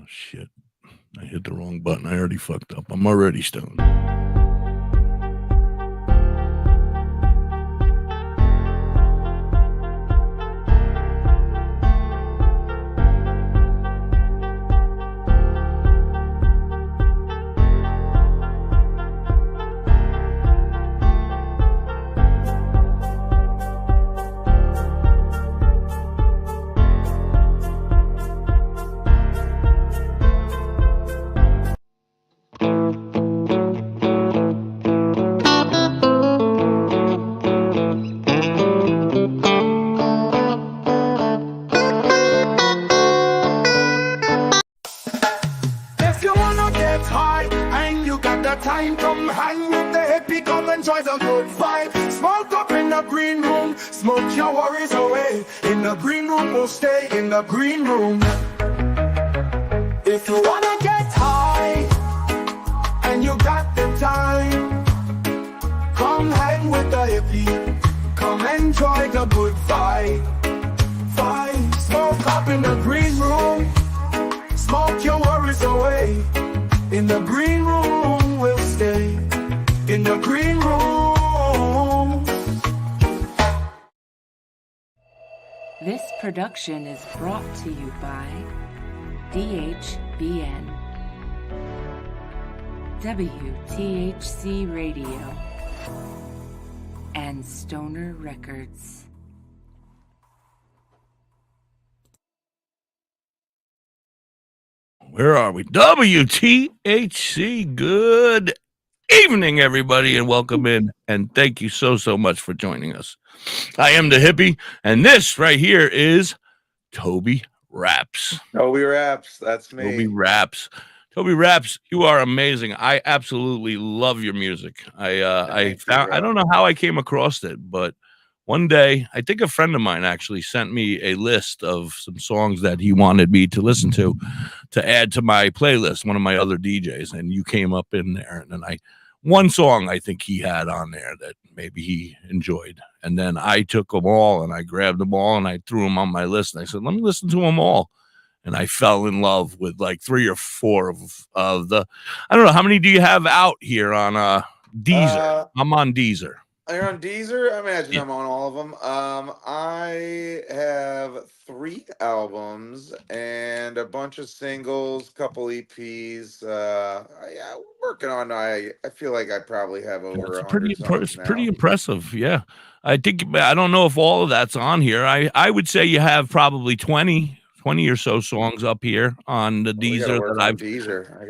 shit. I hit the wrong button. I already fucked up. I'm already stoned. If you wanna get high and you got the time, come hang with the hippie, come enjoy the good vibe. Smoke up in the green room, smoke your worries away. In the green room, we'll stay in the green room. If you wanna get high and you got the time, come hang with the hippie, come enjoy the good vibe. Smoke up in the green room, smoke your worries away. In the green room we'll stay. In the green room. This production is brought to you by DHBN, WTHC Radio, and Stoner Records. Where are we? WTHC. Good evening, everybody, and welcome in. And thank you so much for joining us. I am the hippie, and this right here is TobyRaps. TobyRaps, that's me. TobyRaps. TobyRaps, you are amazing. I absolutely love your music. I don't know how I came across it, but one day, I think a friend of mine actually sent me a list of some songs that he wanted me to listen to add to my playlist, one of my other DJs, and you came up in there. And then one song I think he had on there that maybe he enjoyed. And then I took them all and I grabbed them all and I threw them on my list. And I said, let me listen to them all. And I fell in love with like 3 or 4 of the, I don't know, how many do you have out here on Deezer? I'm on Deezer. You're on Deezer? I imagine I'm on all of them. I have 3 albums and a bunch of singles, couple EPs. Yeah, we're working on. I feel like I probably have over 100 songs now. Pretty impressive. Yeah, I don't know if all of that's on here. I would say you have probably 20 or so songs up here on the Deezer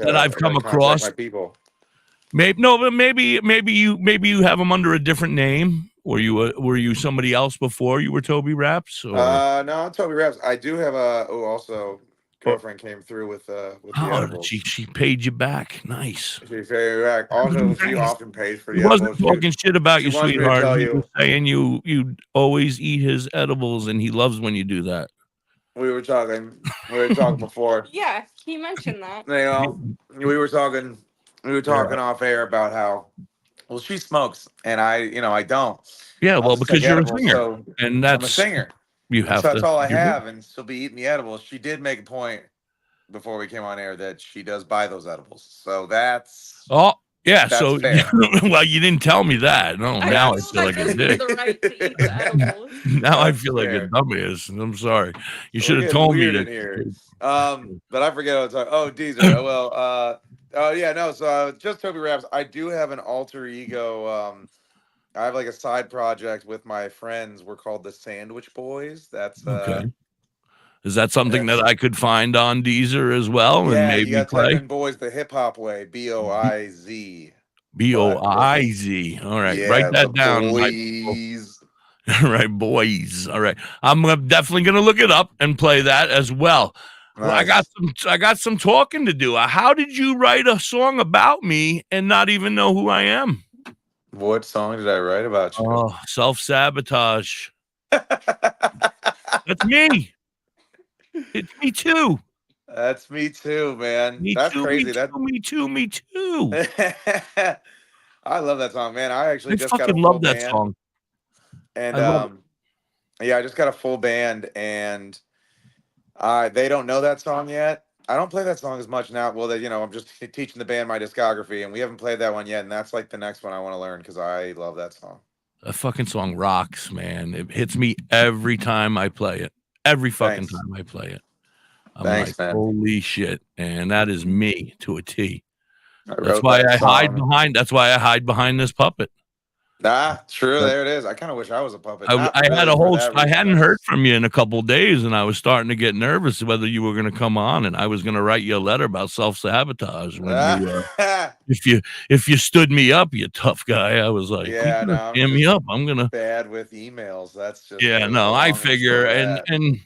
that I've come across. My people. Maybe you have them under a different name. Were you somebody else before you were TobyRaps? No, I'm TobyRaps. I do have also girlfriend came through with the edibles. She paid you back. Nice. She paid me back. Also, she often pays for the edibles. Wasn't talking shit about you, sweetheart. He was saying you always eat his edibles, and he loves when you do that. We were talking before. Yeah, he mentioned that. You know, we were talking off air about how, well, she smokes and I don't. Yeah, well, because you're a singer, so and that's I'm a singer. You have so that's all I have, and she'll be eating the edibles. She did make a point before we came on air that she does buy those edibles. So that's yeah. That's so well, you didn't tell me that. No, now I feel like a dick. Now I feel like a dumbass. I'm sorry. You should have told me that. But I forget what I was talking. Oh, Deezer. Well, oh yeah, no. So just TobyRaps. I do have an alter ego. I have like a side project with my friends. We're called the Sandwich Boys. That's okay. Is that something that I could find on Deezer as well? Yeah, and maybe you got play? Type in Boys the hip hop way. BOIZ. BOIZ. All right, write that down. Boys. All right, boys. All right, I'm definitely gonna look it up and play that as well. Nice. Well, I got some talking to do. How did you write a song about me and not even know who I am? What song did I write about you? Oh, self-sabotage. That's me. It's me too. That's me too, man. That's crazy. Me too. I love that song, man. I actually just fucking got a full love that band. song. And yeah, I just got a full band, and they don't know that song yet. I don't play that song as much now. Well, that I'm just teaching the band my discography, and we haven't played that one yet. And that's like the next one I want to learn because I love that song. A fucking song rocks, man. It hits me every time I play it. Every fucking Thanks. time I play it. I'm Thanks, like, man. holy shit. And that is me to a T. I That's wrote why that I hide song. behind. That's why I hide behind this puppet. True. But There it is. I kind of wish I was a puppet. I Not had really a for whole. that I reason, hadn't but heard just from you in a couple of days, and I was starting to get nervous whether you were going to come on, and I was going to write you a letter about self-sabotage when you, if you stood me up, you tough guy. I was like, you're yeah, no, gonna I'm stand me just up. I'm gonna. bad with emails. That's just Yeah, the no, I long and figure, short of and that.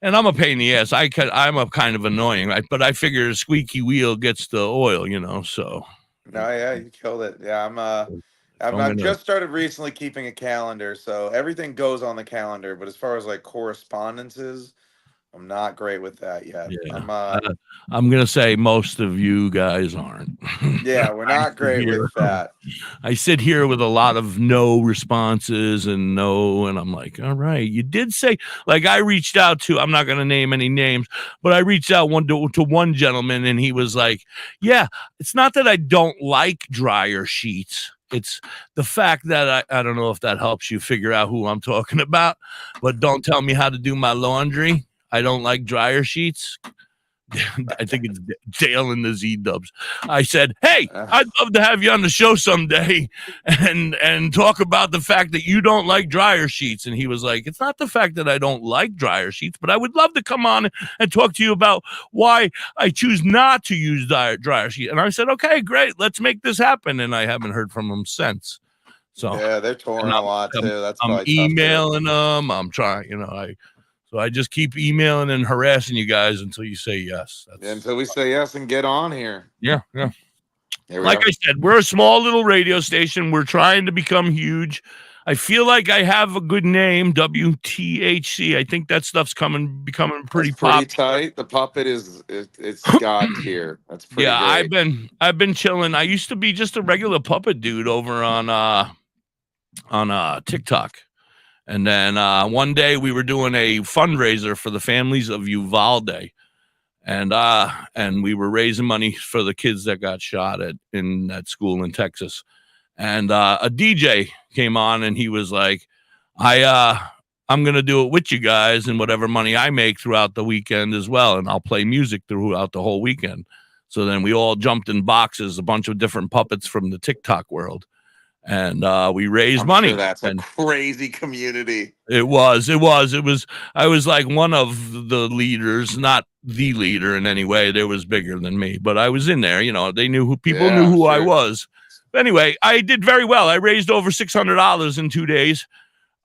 and I'm a pain in the ass. I'm a kind of annoying, right? But I figure a squeaky wheel gets the oil, So No, yeah, you killed it. Yeah, if I'm I've gonna, just started recently keeping a calendar, so everything goes on the calendar. But as far as like correspondences, I'm not great with that yet. yeah, I'm gonna say most of you guys aren't. Yeah, we're I not sit great here, with that. I sit here with a lot of no responses and no, and I'm like, all right, you did say, like, I reached out to, I'm not gonna name any names, but I reached out to one gentleman, and he was like, yeah, it's not that I don't like dryer sheets. It's the fact that I don't know if that helps you figure out who I'm talking about, but don't tell me how to do my laundry. I don't like dryer sheets. I think it's Dale and the Z Dubs. I said, "Hey, I'd love to have you on the show someday and talk about the fact that you don't like dryer sheets." And he was like, "It's not the fact that I don't like dryer sheets, but I would love to come on and talk to you about why I choose not to use dryer sheet." And I said, "Okay, great, let's make this happen." And I haven't heard from him since. So, Yeah, they're touring and a lot too. That's I'm probably tough too. emailing them. I'm trying, So I just keep emailing and harassing you guys until you say yes. Until we say yes and get on here. Yeah. Here we Like go. I said, we're a small little radio station. We're trying to become huge. I feel like I have a good name, WTHC. I think that stuff's becoming pretty That's pretty popular. tight. The puppet it's God tier. That's pretty Yeah, great. I've been chilling. I used to be just a regular puppet dude over on TikTok. And then one day we were doing a fundraiser for the families of Uvalde. And we were raising money for the kids that got shot in that school in Texas. And a DJ came on, and he was like, I'm gonna do it with you guys, and whatever money I make throughout the weekend as well, and I'll play music throughout the whole weekend. So then we all jumped in boxes, a bunch of different puppets from the TikTok world, and we raised money. Sure that's a crazy community. It was. I was like one of the leaders, not the leader in any way. There was bigger than me, but I was in there. They knew who people knew who I was. But anyway, I did very well. I raised over $600 in 2 days,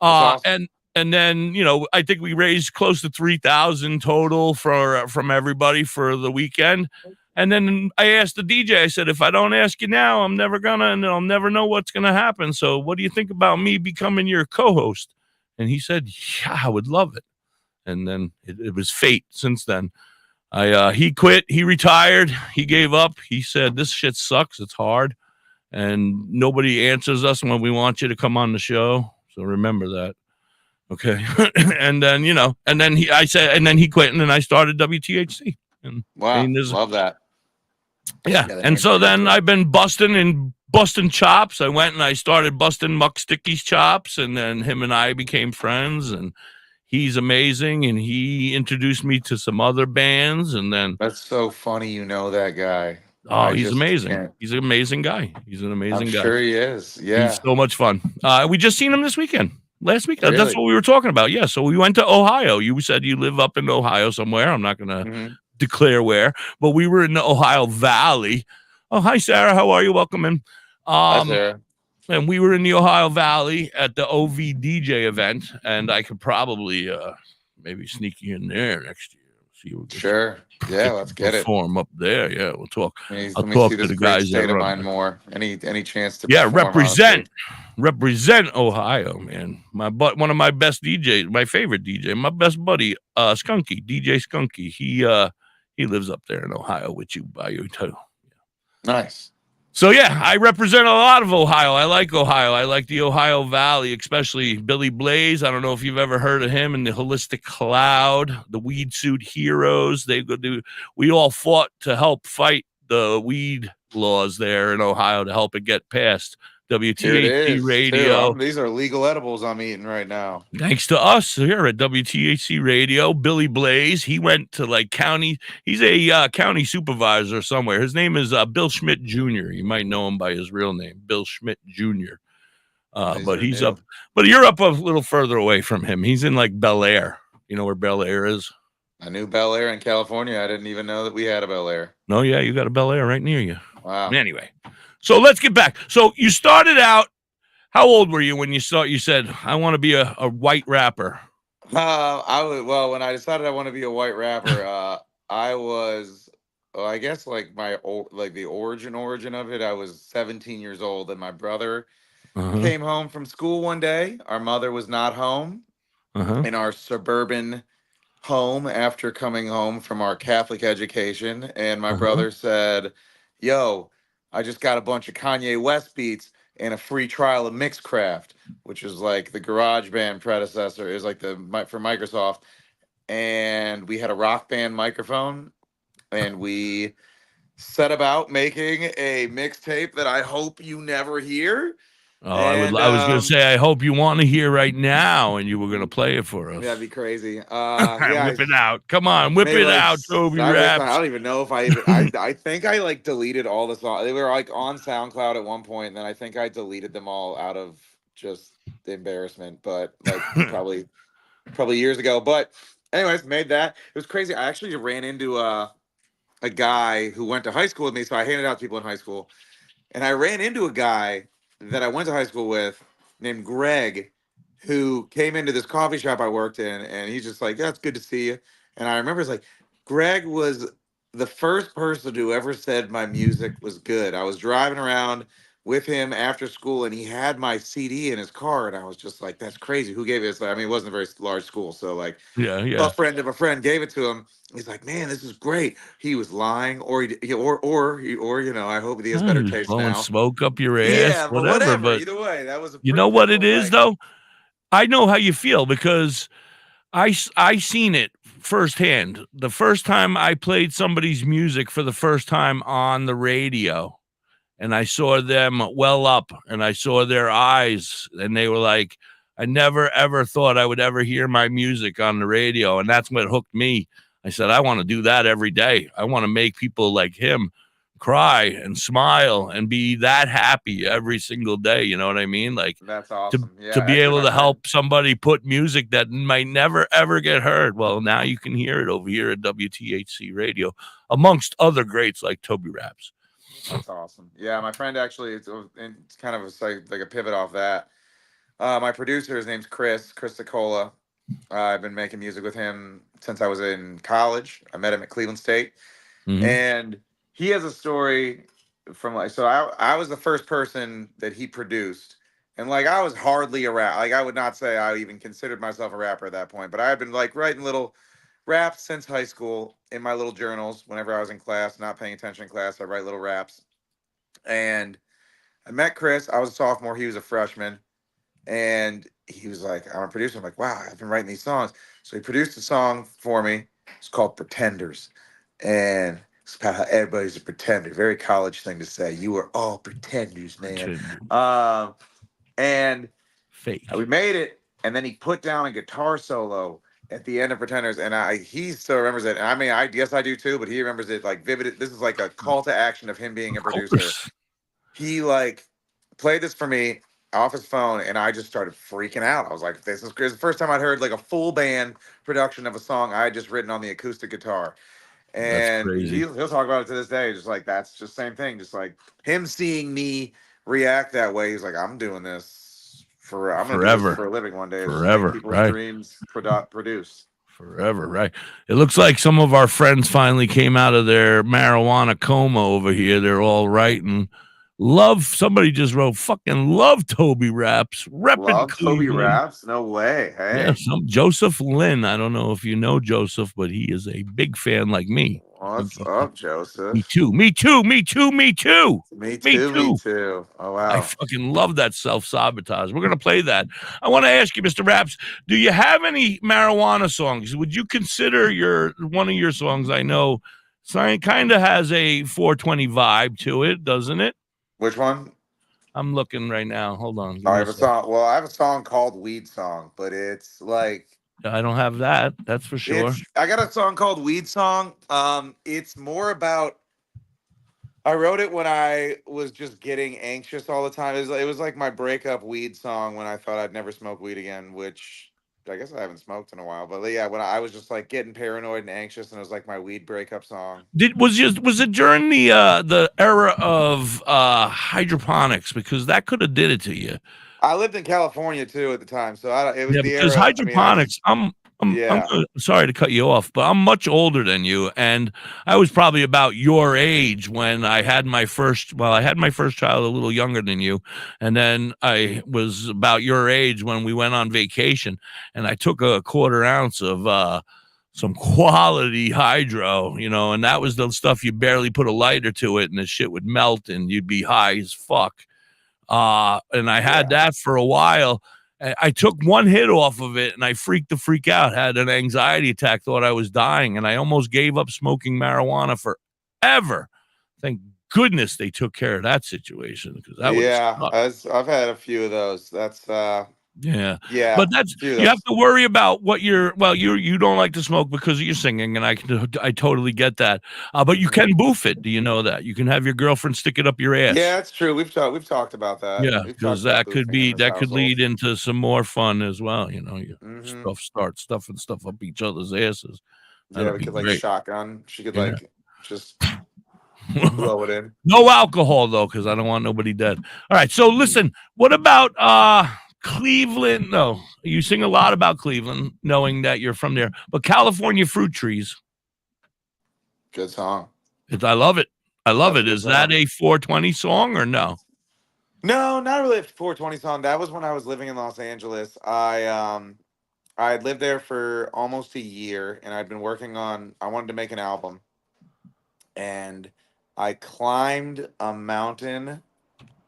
awesome. And then I think we raised close to 3,000 total from everybody for the weekend. And then I asked the DJ, I said, if I don't ask you now, I'm never gonna, and I'll never know what's gonna happen. So what do you think about me becoming your co-host? And he said, yeah, I would love it. And then it was fate since then. He quit, he retired, he gave up. He said, this shit sucks, it's hard, and nobody answers us when we want you to come on the show. So remember that. Okay. And then, and then he quit, and then I started WTHC. And wow, love that. Yeah. And so then I've been busting chops. I went and I started busting Muck Sticky's chops, and then him and I became friends, and he's amazing, and he introduced me to some other bands. And then that's so funny, that guy. Oh, he's amazing. He's an amazing guy. He's an amazing guy. Sure he is. Yeah. He's so much fun. We just seen him this weekend. Last week. Really? That's what we were talking about. Yeah. So we went to Ohio. You said you live up in Ohio somewhere. I'm not gonna declare where, but we were in the Ohio Valley. Oh, hi Sarah, how are you? Welcome in. Hi Sarah. And we were in the Ohio Valley at the OV DJ event, and I could probably maybe sneak you in there next year. See what sure. Yeah, let's get it. Perform up there. Yeah, we'll talk. I'll talk to the guys that run more. Any chance to represent Ohio, man. One of my best DJs, my favorite DJ, my best buddy, Skunky, DJ Skunky. He lives up there in Ohio with you, by you too. Nice. So yeah, I represent a lot of Ohio. I like Ohio. I like the Ohio Valley, especially Billy Blaze. I don't know if you've ever heard of him, and the Holistic Cloud, the Weed Suit Heroes. We all fought to help fight the weed laws there in Ohio to help it get passed. Here it WTHC is, too. Radio. These are legal edibles I'm eating right now. Thanks to us here at WTHC Radio, Billy Blaze, he went to like county. He's a county supervisor somewhere. His name is Bill Schmidt Jr. You might know him by his real name, Bill Schmidt Jr. But he's up. But you're up a little further away from him. He's in like Bel Air. You know where Bel Air is? I knew Bel Air in California. I didn't even know that we had a Bel Air. No, yeah, you got a Bel Air right near you. Wow. Anyway, so let's get back. So you started out. How old were you when you said, I want to be a white rapper? When I decided I want to be a white rapper, I was, I guess like the origin of it. I was 17 years old, and my brother came home from school one day. Our mother was not home in our suburban home after coming home from our Catholic education. And my brother said, yo, I just got a bunch of Kanye West beats and a free trial of Mixcraft, which is like the GarageBand predecessor, is like for Microsoft. And we had a Rock Band microphone, and we set about making a mixtape that I hope you never hear. Oh, I was going to say, I hope you want to hear right now, and you were going to play it for us. That'd be crazy. Whip it out. Come on, whip it out, TobyRaps. I don't even know if I think I like deleted all the songs. They were like on SoundCloud at one point, and then I think I deleted them all out of just embarrassment, but like probably years ago. But anyways, made that. It was crazy. I actually ran into a guy who went to high school with me, so I handed out to people in high school. And I ran into a guy that I went to high school with named Greg, who came into this coffee shop I worked in, and he's just like, yeah, it's good to see you. And I remember it's like, Greg was the first person who ever said my music was good. I was driving around with him after school, and he had my CD in his car, and I was just like, that's crazy. Who gave it? I mean, it wasn't a very large school, so like, a friend of a friend gave it to him. He's like, man, this is great. He was lying, or you know, I hope he has better taste now. Smoke up your ass, yeah, whatever. But either way, that was. You know what it is, though. I know how you feel because I seen it firsthand. The first time I played somebody's music for the first time on the radio, and I saw them well up, and I saw their eyes, and they were like, I never, ever thought I would ever hear my music on the radio. And that's what hooked me. I said, I want to do that every day. I want to make people like him cry and smile and be that happy every single day. You know what I mean? Like, that's awesome. To be able to help somebody put music that might never, ever get heard. Well, now you can hear it over here at WTHC Radio, amongst other greats like TobyRaps. That's awesome. Yeah, my friend actually, it's kind of like a pivot off that. My producer, his name's Chris Cicola. I've been making music with him since I was in college. I met him at Cleveland State. And he has a story from like, so I was the first person that he produced. And like, I was hardly a rap. Like, I would not say I even considered myself a rapper at that point, but I had been like writing little raps since high school in my little journals. Whenever I was in class, not paying attention in class, I write little raps. And I met Chris. I was a sophomore. He was a freshman. And he was like, I'm a producer. I'm like, wow, I've been writing these songs. So he produced a song for me. It's called Pretenders. And it's about how everybody's a pretender. Very college thing to say. You are all pretenders, man. And fake. We made it. And then he put down a guitar solo at the end of Pretenders. And he still remembers it. And I mean, I guess I do too, but he remembers it like vivid. This is like a call to action of him being a producer. He like played this for me off his phone, and I just started freaking out. I was like, this is the first time I'd heard like a full band production of a song I had just written on the acoustic guitar. And he'll talk about it to this day. Just like, that's just same thing. Just like him seeing me react that way. He's like, I'm doing this I'm gonna do this for a living one day. Forever, people's dreams produce. Forever, right? It looks like some of our friends finally came out of their marijuana coma over here. They're all writing. Somebody just wrote, fucking love TobyRaps. Love TobyRaps? No way. Hey. Yeah, Joseph Lynn. I don't know if you know Joseph, but he is a big fan like me. What's up, Me Joseph? too. Me too. Me too. Me too. Me Me too. Me too. too. Oh I wow. fucking love that self-sabotage. We're gonna play that. I want to ask you, Mr. Raps, do you have any marijuana songs? Would you consider one of your songs? I know kind of has a 420 vibe to it, doesn't it? Which one? I'm looking right now. Hold on. Give I me a have a sec. song. Well, I have a song called Weed Song, but it's like I don't have that. That's for sure. I got a song called Weed Song. It's more about I wrote it when I was just getting anxious all the time. It was like my breakup weed song when I thought I'd never smoke weed again, which I guess I haven't smoked in a while. But yeah, when I was just like getting paranoid and anxious, and it was like my weed breakup song. Was it during the era of hydroponics? Because that could have did it to you. I lived in California too at the time, so it was Yeah, the because era. I mean, I just hydroponics, I'm yeah. sorry to cut you off, but I'm much older than you, and I was probably about your age when I had my first. Well, I had my first child a little younger than you, and then I was about your age when we went on vacation, and I took a quarter ounce of some quality hydro, and that was the stuff you barely put a lighter to it, and the shit would melt, and you'd be high as fuck. And I had Yeah. that for a while. I took one hit off of it and I freaked the freak out, had an anxiety attack, thought I was dying, and I almost gave up smoking marijuana forever. Thank goodness they took care of that situation because that would have Yeah, sucked. I've had a few of those. That's Yeah. yeah, But that's a few of you have those. to worry about what you don't like to smoke because of your singing, and I totally get that. But you Mhm. can boof it. Do you know that? You can have your girlfriend stick it up your ass. Yeah, it's true. We've talked about that. Yeah, We've talked because about that could boofing in be this that could household. lead into some more fun as well. You Hmm. start stuffing stuff up each other's asses. Yeah, That'd we be could like great. shotgun. She could Yeah. like just blow it in. No alcohol though, because I don't want nobody dead. All right. So Mhm. listen, what about Cleveland? No, you sing a lot about Cleveland, knowing that you're from there. But California fruit trees, Good song. I love it. I love That's a it. good Is that song. a 420 song or no? No, not really a 420 song. That was when I was living in Los Angeles. I had lived there for almost a year, and I'd been working on. I wanted to make an album, and I climbed a mountain,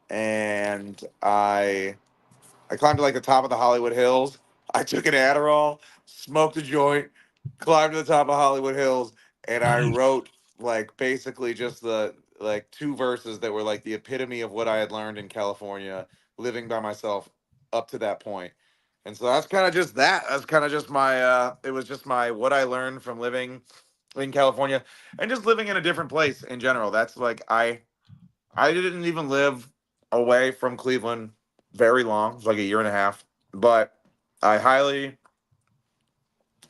and I climbed to like the top of the Hollywood Hills. I took an Adderall, smoked a joint, climbed to the top of Hollywood Hills, and I Nice. wrote like basically just the like two verses that were like the epitome of what I had learned in California, living by myself up to that point. And so that's kind of just that. That's kind of just my it was just my what I learned from living in California and just living in a different place in general. That's like I didn't even live away from Cleveland very long. It was like a year and a half. But I highly,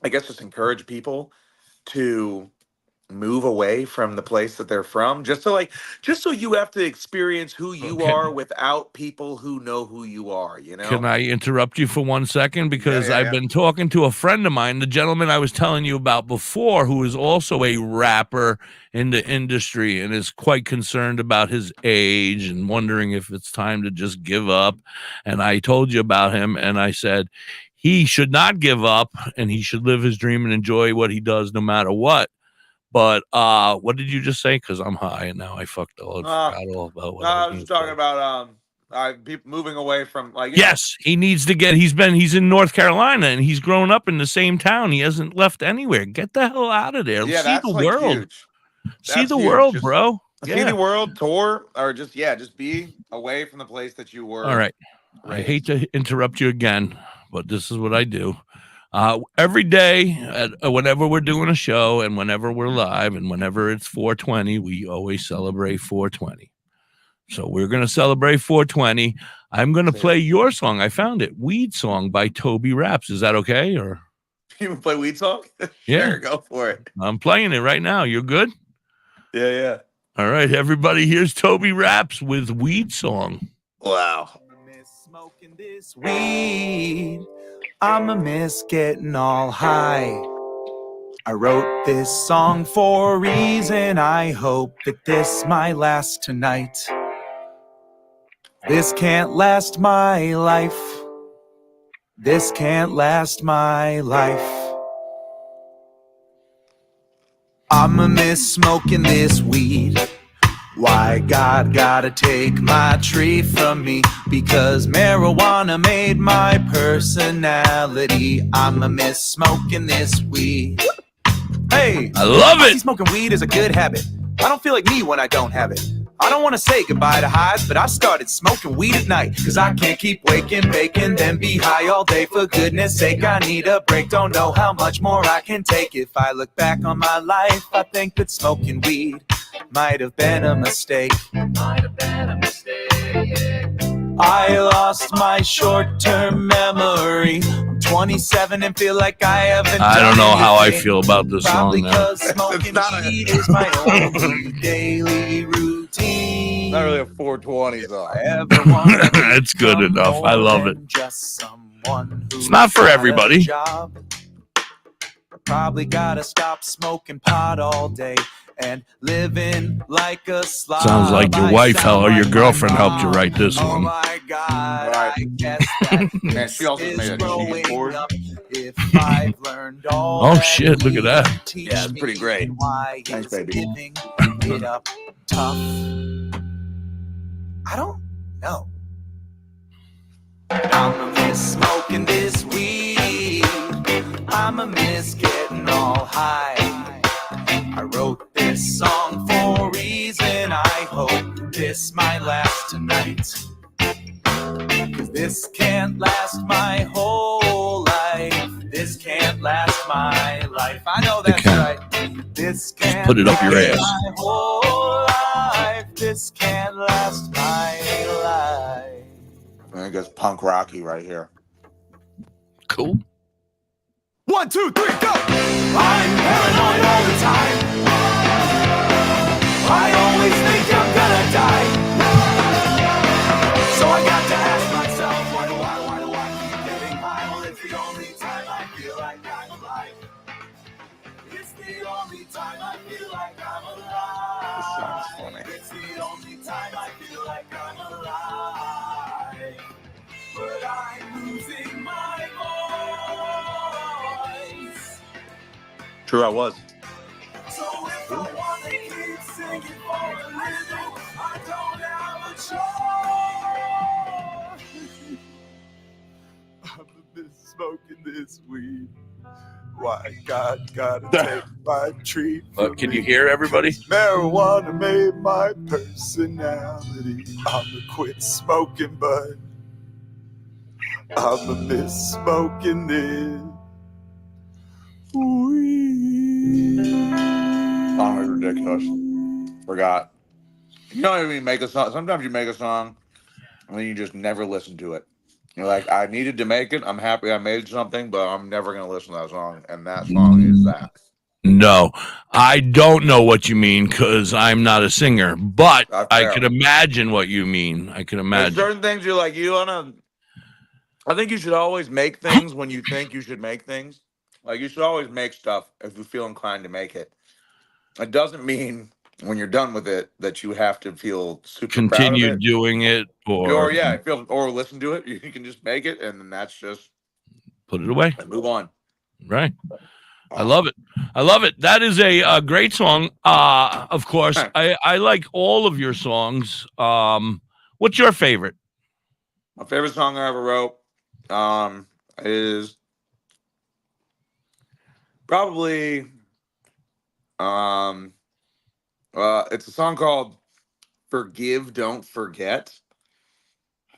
I guess, just encourage people to move away from the place that they're from, just so you have to experience who you Okay. are without people who know who you are, you Can know? I interrupt you for 1 second? Yeah, Because yeah, I've yeah. been talking to a friend of mine, the gentleman I was telling you about before, who is also a rapper in the industry and is quite concerned about his age and wondering if it's time to just give up. And I told you about him, and I said he should not give up and he should live his dream and enjoy what he does no matter what. But what did you just say? Because I'm high and now I Uh, forgot all about no, what I was I was going just to talking say. about people moving away from Yes, he needs to get. He's in North Carolina and he's grown up in the same town. He hasn't left anywhere. Get the hell out of there. yeah, See the that's like world. huge. See That's the huge. world, Just bro. see the Yeah. world, tour, or just be away from the place that you All were right. I hate raised. to interrupt you again, but this is what I do. Every day, whenever we're doing a show, and whenever we're live, and whenever it's 420, we always celebrate 420. So we're gonna celebrate 420. I'm gonna See, play your song. I found it, "Weed Song" by TobyRaps. Is that okay? Or you play weed song? yeah, Sure, go for it. I'm playing it right now. You're good? Yeah, yeah. All right, everybody, here's TobyRaps with "Weed Song." Wow. Miss smoking this weed. I'ma miss getting all high. I wrote this song for a reason. I hope that this might last tonight. This can't last my life. This can't last my life. I'ma miss smoking this weed. Why God gotta take my tree from me? Because marijuana made my personality. I'ma miss smoking this weed. Hey, I love I see it. smoking weed is a good habit. I don't feel like me when I don't have it. I don't want to say goodbye to highs, but I started smoking weed at night. Cause I can't keep waking, baking, then be high all day. For goodness sake, I need a break. Don't know how much more I can take. If I look back on my life, I think that smoking weed might have been a mistake. I lost my short-term memory. I'm 27 and feel like I haven't. I don't know how I anything. feel about this Probably song now. cause smoking weed is my only daily routine. Not really a 420 song. I ever wanna It's good become enough. I more love than it. Just someone who's It's not for got a everybody. job. I probably gotta stop smoking pot all day and living like a slob. Sounds like your I wife sound or your like girlfriend my helped you mom. write this Oh one. my God, Right. I guess that Man, she also is made a cheese growing board. up. If I've learned all Oh that shit, look at that. he teach Yeah, it's pretty me, great. why Thanks, is baby. giving it up tough? I don't know. I'ma miss smoking this weed. I'ma miss getting all high. I wrote this song for a reason. I hope this might last tonight. Cause this can't last my whole life. This can't last my life. I know that's can't. right. This can't put it up your last ass. my whole life. This can't last my life. I think it's punk rocky right here. Cool. 1, 2, 3, go! I'm paranoid all the time. I always think I'm gonna die. So I got to ask myself, why do I keep getting high? Well, it's the only time I feel like I'm alive. It's the only time I feel like I'm alive. This song's funny. It's the only time I feel like I'm alive. But I'm losing my voice. True, I was. So if I want to keep singing for a living, I don't have a choice. I've been smoking this weed. Why God gotta take my tree from Can you me? hear everybody? Marijuana made my personality. I'ma quit smoking, but I'ma miss smoking this weed. Song is ridiculous. Forgot. You know what I mean? Make a song. Sometimes you make a song and then you just never listen to it. You're like, I needed to make it. I'm happy I made something, but I'm never gonna listen to that song. And that song is that. No, I don't know what you mean because I'm not a singer, but That's I fair. could imagine what you mean. I can There's imagine. certain things you're like, you wanna. I think you should always make things when you think you should make things. Like you should always make stuff if you feel inclined to make it. It doesn't mean when you're done with it that you have to feel super proud of Continue it. doing it Or yeah, or listen to it. You can just make it, and then that's just put it away. move on. Right. I love it. I love it. That is a great song. Of course, I like all of your songs. What's your favorite? My favorite song I ever wrote is probably it's a song called "Forgive, Don't Forget."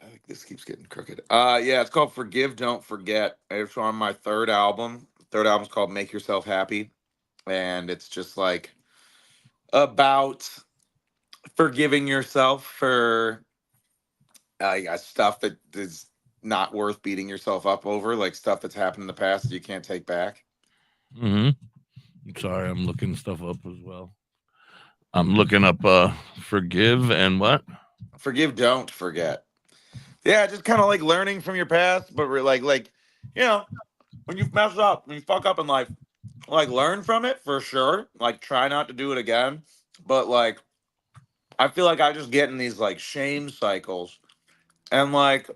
I think this keeps getting crooked. Yeah, it's called "Forgive, Don't Forget." It's on my third album. Third album's called "Make Yourself Happy," and it's just like about forgiving yourself for stuff that is not worth beating yourself up over, like stuff that's happened in the past that you can't take back. Mm-hmm. Sorry, I'm looking stuff up as well. I'm looking up forgive and what? Forgive, don't forget. Yeah, just kind of like learning from your past, but we're like you know, when you mess up, when you fuck up in life, like learn from it for sure. Like try not to do it again. But like I feel like I just get in these like shame cycles, and like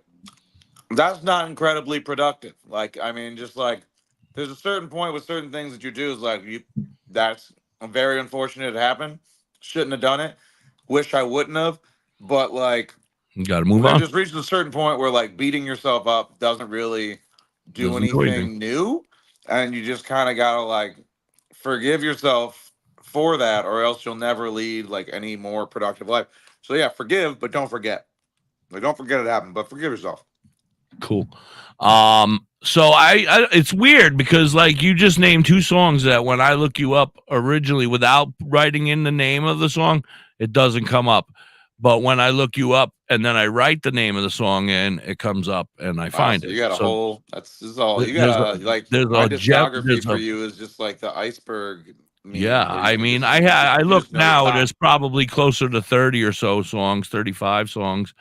that's not incredibly productive. Like I mean, just like there's a certain point with certain things that you do is like that's I'm very unfortunate it happened. Shouldn't have done it. Wish I wouldn't have. But like, You got to move there on. just reaches a certain point where like beating yourself up doesn't really do Doesn't do anything. anything new, and you just kind of gotta like forgive yourself for that, or else you'll never lead like any more productive life. So yeah, forgive, but don't forget. Like, don't forget it happened, but forgive yourself. Cool. So I it's weird because like you just named two songs that when I look you up originally without writing in the name of the song, it doesn't come up. But when I look you up and then I write the name of the song in, it comes up and I find So it. you got a So whole. This is all you there's got. Like there's my a gem. discography for you is just like the iceberg meme. Yeah, Where I you mean, just, you just, I you look just know the now. top. There's probably closer to 30 or so songs, 35 songs.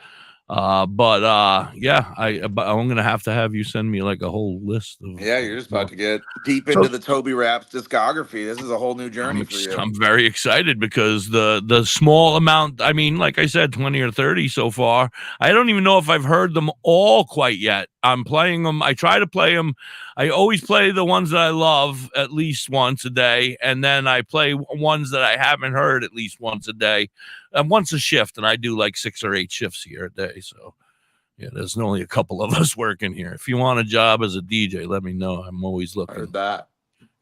Yeah, but I'm gonna have to have you send me like a whole list of. Yeah, you're just about to get deep So into the TobyRaps discography. This is a whole new journey for you. I'm very excited because the small amount. I mean, like I said, 20 or 30 so far. I don't even know if I've heard them all quite yet. I'm playing them. I try to play them. I always play the ones that I love at least once a day, and then I play ones that I haven't heard at least once a day, and once a shift. And I do like 6 or 8 shifts here a day. So yeah, there's only a couple of us working here. If you want a job as a DJ, let me know. I'm always I looking. heard that.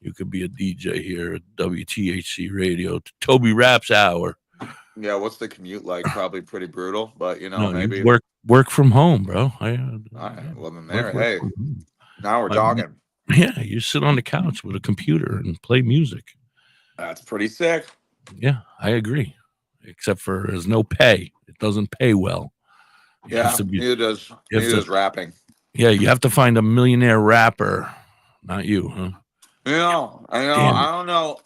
You could be a DJ here at WTHC Radio, Toby Raps Hour. Yeah, what's the commute like? Probably pretty brutal, but you know, No, maybe. you work from home, bro. All right, well then work hey, from home. now we're talking. Yeah, you sit on the couch with a computer and play music. That's pretty sick. Yeah, I agree. Except for there's no pay. It doesn't pay well. Yeah, neither does rapping. Yeah, you have to find a millionaire rapper. Not you, huh? I know. Damn. I don't know.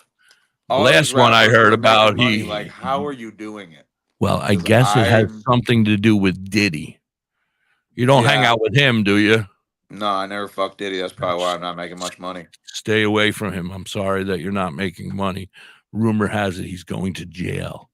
Last one I heard about, like, how are you doing it? Well, I guess it has something to do with Diddy. You don't hang out with him, do you? No, I never fucked Diddy. That's probably why I'm not making much money. Stay away from him. I'm sorry that you're not making money. Rumor has it he's going to jail.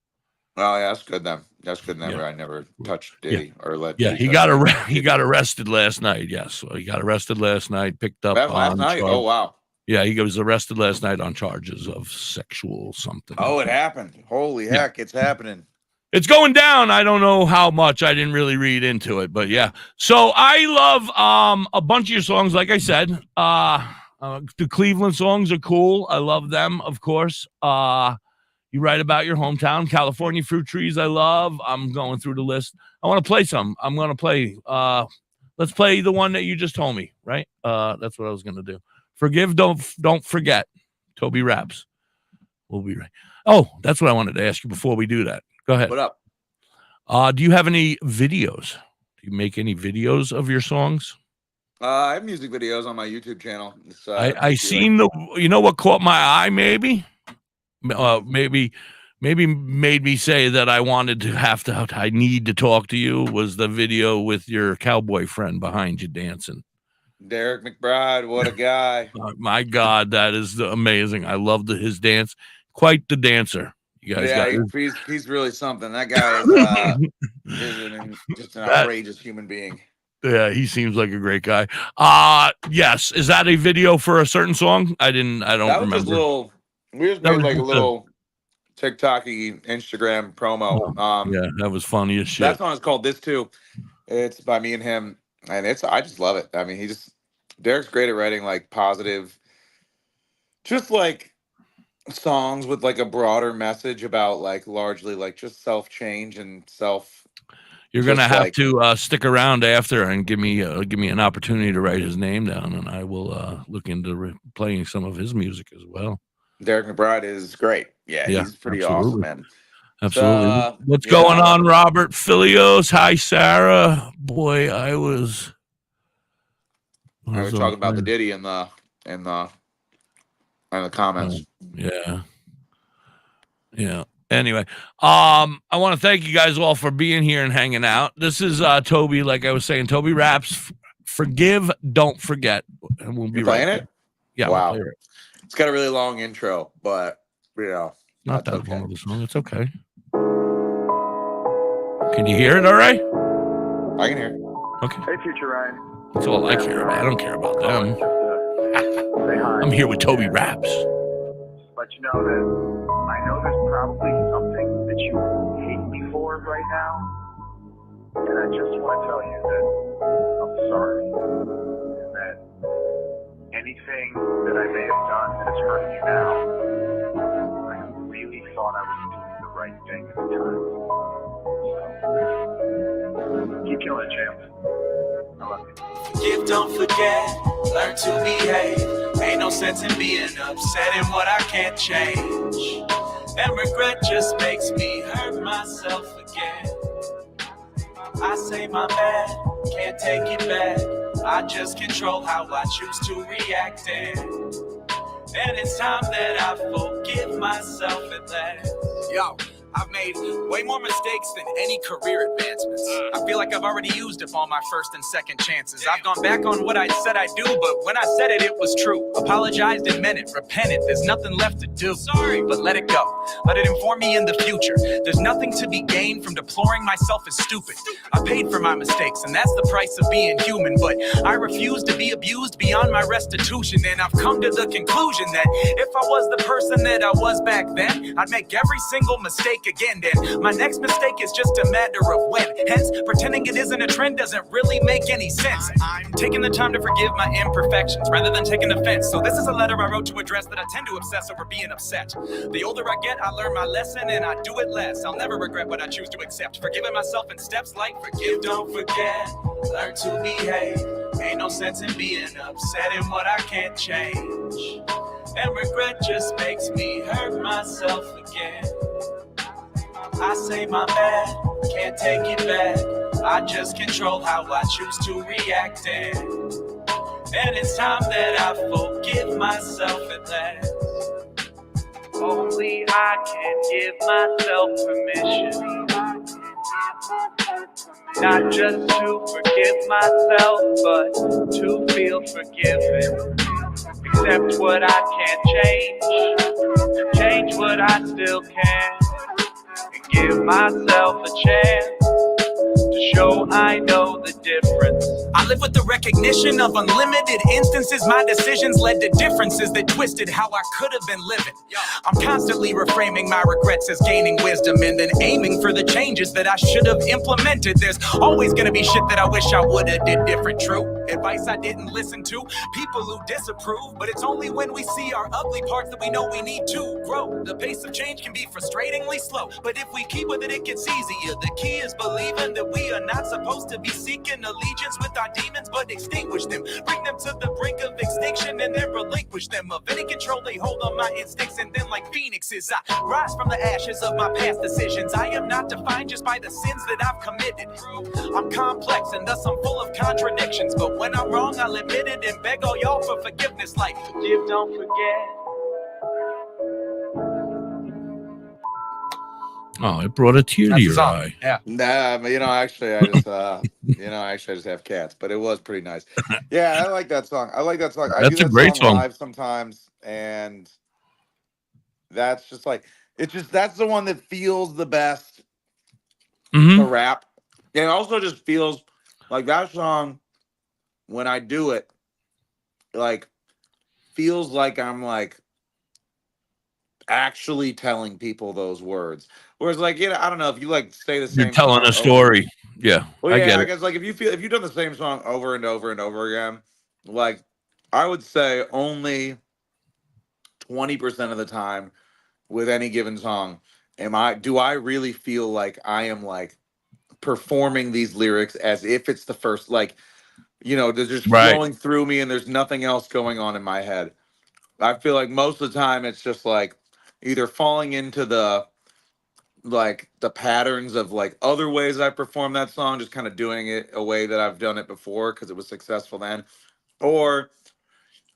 Oh, yeah, that's good then. That's good. Yeah. I never touched Diddy or let. Yeah, he got arrested last night. Yes, so he got arrested last night. Picked up last night. Oh wow. Yeah, he was arrested last night on charges of sexual something. Oh, it happened. Holy heck, it's happening. It's going down. I don't know how much. I didn't really read into it, but yeah. So I love a bunch of your songs. Like I said, the Cleveland songs are cool. I love them, of course. You write about your hometown, California fruit trees. I love. I'm going through the list. I want to play some. I'm going to play. Let's play the one that you just told me. Right. That's what I was going to do. Forgive, don't forget. TobyRaps. We'll be right. Oh, that's what I wanted to ask you before we do that. Go ahead. What up? Do you have any videos? Do you make any videos of your songs? I have music videos on my YouTube channel. I seen you know what caught my eye? Maybe made me say that I need to talk to you was the video with your cowboy friend behind you dancing. Derek McBride, what a guy. My God, that is amazing. I love his dance. Quite the dancer. You guys he's really something. That guy is just an outrageous human being. Yeah, he seems like a great guy. Yes. Is that a video for a certain song? I don't remember. We just made like a little TikTok-y Instagram promo. Yeah, that was funny as shit. That song is called This Too. It's by me and him, and I just love it. I mean, Derek's great at writing like positive, just like songs with like a broader message about like largely like just self-change and self. You're gonna have to stick around after and give me an opportunity to write his name down, and I will look into playing some of his music as well. Derek McBride is great. Yeah, he's pretty awesome, man. Absolutely. What's going on, Robert Filios? Hi, Sarah. Boy, I was talking about the Diddy in the comments. Yeah. Anyway, I want to thank you guys all for being here and hanging out. This is Toby, like I was saying, TobyRaps. Forgive, don't forget. And we'll be playing it. Yeah. Wow. It's got a really long intro, but not that long of a song. It's okay. Can you hear it? All right. I can hear it. Okay. Hey, Future Ryan. That's all I care about. I don't care about them. I'm here with TobyRaps. let you know that I know there's probably something that you hate me for right now, and I just want to tell you that I'm sorry, and that anything that I may have done that's hurting you now, I really thought I was doing the right thing at the time. So, keep killing it, champ. I love you. Forgive, don't forget, learn to behave. Ain't no sense in being upset in what I can't change. And regret just makes me hurt myself again. I say my bad, can't take it back. I just control how I choose to react and it's time that I forgive myself at last. Yo, I've made way more mistakes than any career advancements. I feel like I've already used up all my first and second chances. I've gone back on what I said I'd do, but when I said it, it was true. Apologized and meant it, repented, there's nothing left to do. Sorry, but let it go. Let it inform me in the future. There's nothing to be gained from deploring myself as stupid. I paid for my mistakes, and that's the price of being human, but I refuse to be abused beyond my restitution, and I've come to the conclusion that if I was the person that I was back then, I'd make every single mistake again. Then my next mistake is just a matter of when. Hence, pretending it isn't a trend doesn't really make any sense. I'm taking the time to forgive my imperfections rather than taking offense. So this is a letter I wrote to address that I tend to obsess over being upset. The older I get, I learn my lesson and I do it less. I'll never regret what I choose to accept. Forgiving myself in steps like forgive, don't forget, learn to behave. Ain't no sense in being upset in what I can't change. And regret just makes me hurt myself again. I say my bad, can't take it back. I just control how I choose to react and it's time that I forgive myself at last. Only I can give myself permission, not just to forgive myself, but to feel forgiven. Accept what I can't change, change what I still can, and give myself a chance to show I know the difference. I live with the recognition of unlimited instances. My decisions led to differences that twisted how I could have been living. I'm constantly reframing my regrets as gaining wisdom and then aiming for the changes that I should have implemented. There's always gonna be shit that I wish I would have did different. True advice I didn't listen to, people who disapprove, but it's only when we see our ugly parts that we know we need to grow. The pace of change can be frustratingly slow, but if we keep with it, it gets easier. The key is believing that we are not supposed to be seeking allegiance with our demons, but extinguish them, bring them to the brink of extinction and then relinquish them of any control they hold on my instincts. And then like phoenixes, I rise from the ashes of my past decisions. I am not defined just by the sins that I've committed. I'm complex and thus I'm full of contradictions, but when I'm wrong, I'll admit it and beg all y'all for forgiveness. Like forgive, don't forget. Oh, it brought a tear to your eye. Yeah. Nah, but actually, I just, I just have cats, but it was pretty nice. Yeah, I like that song. I like that song. I That's do a that great song. live sometimes, and that's just like that's the one that feels the best to rap. And it also just feels like that song when I do it, like feels like I'm like actually telling people those words. Whereas like, I don't know if you like say the same. You're telling a story. Yeah. Well, I get I it. guess like if you've done the same song over and over and over again, like I would say only 20% of the time with any given song do I really feel like I am like performing these lyrics as if it's the first, like, they're just flowing through me and there's nothing else going on in my head. I feel like most of the time it's just like either falling into the patterns of like other ways I perform that song, just kind of doing it a way that I've done it before because it was successful then, or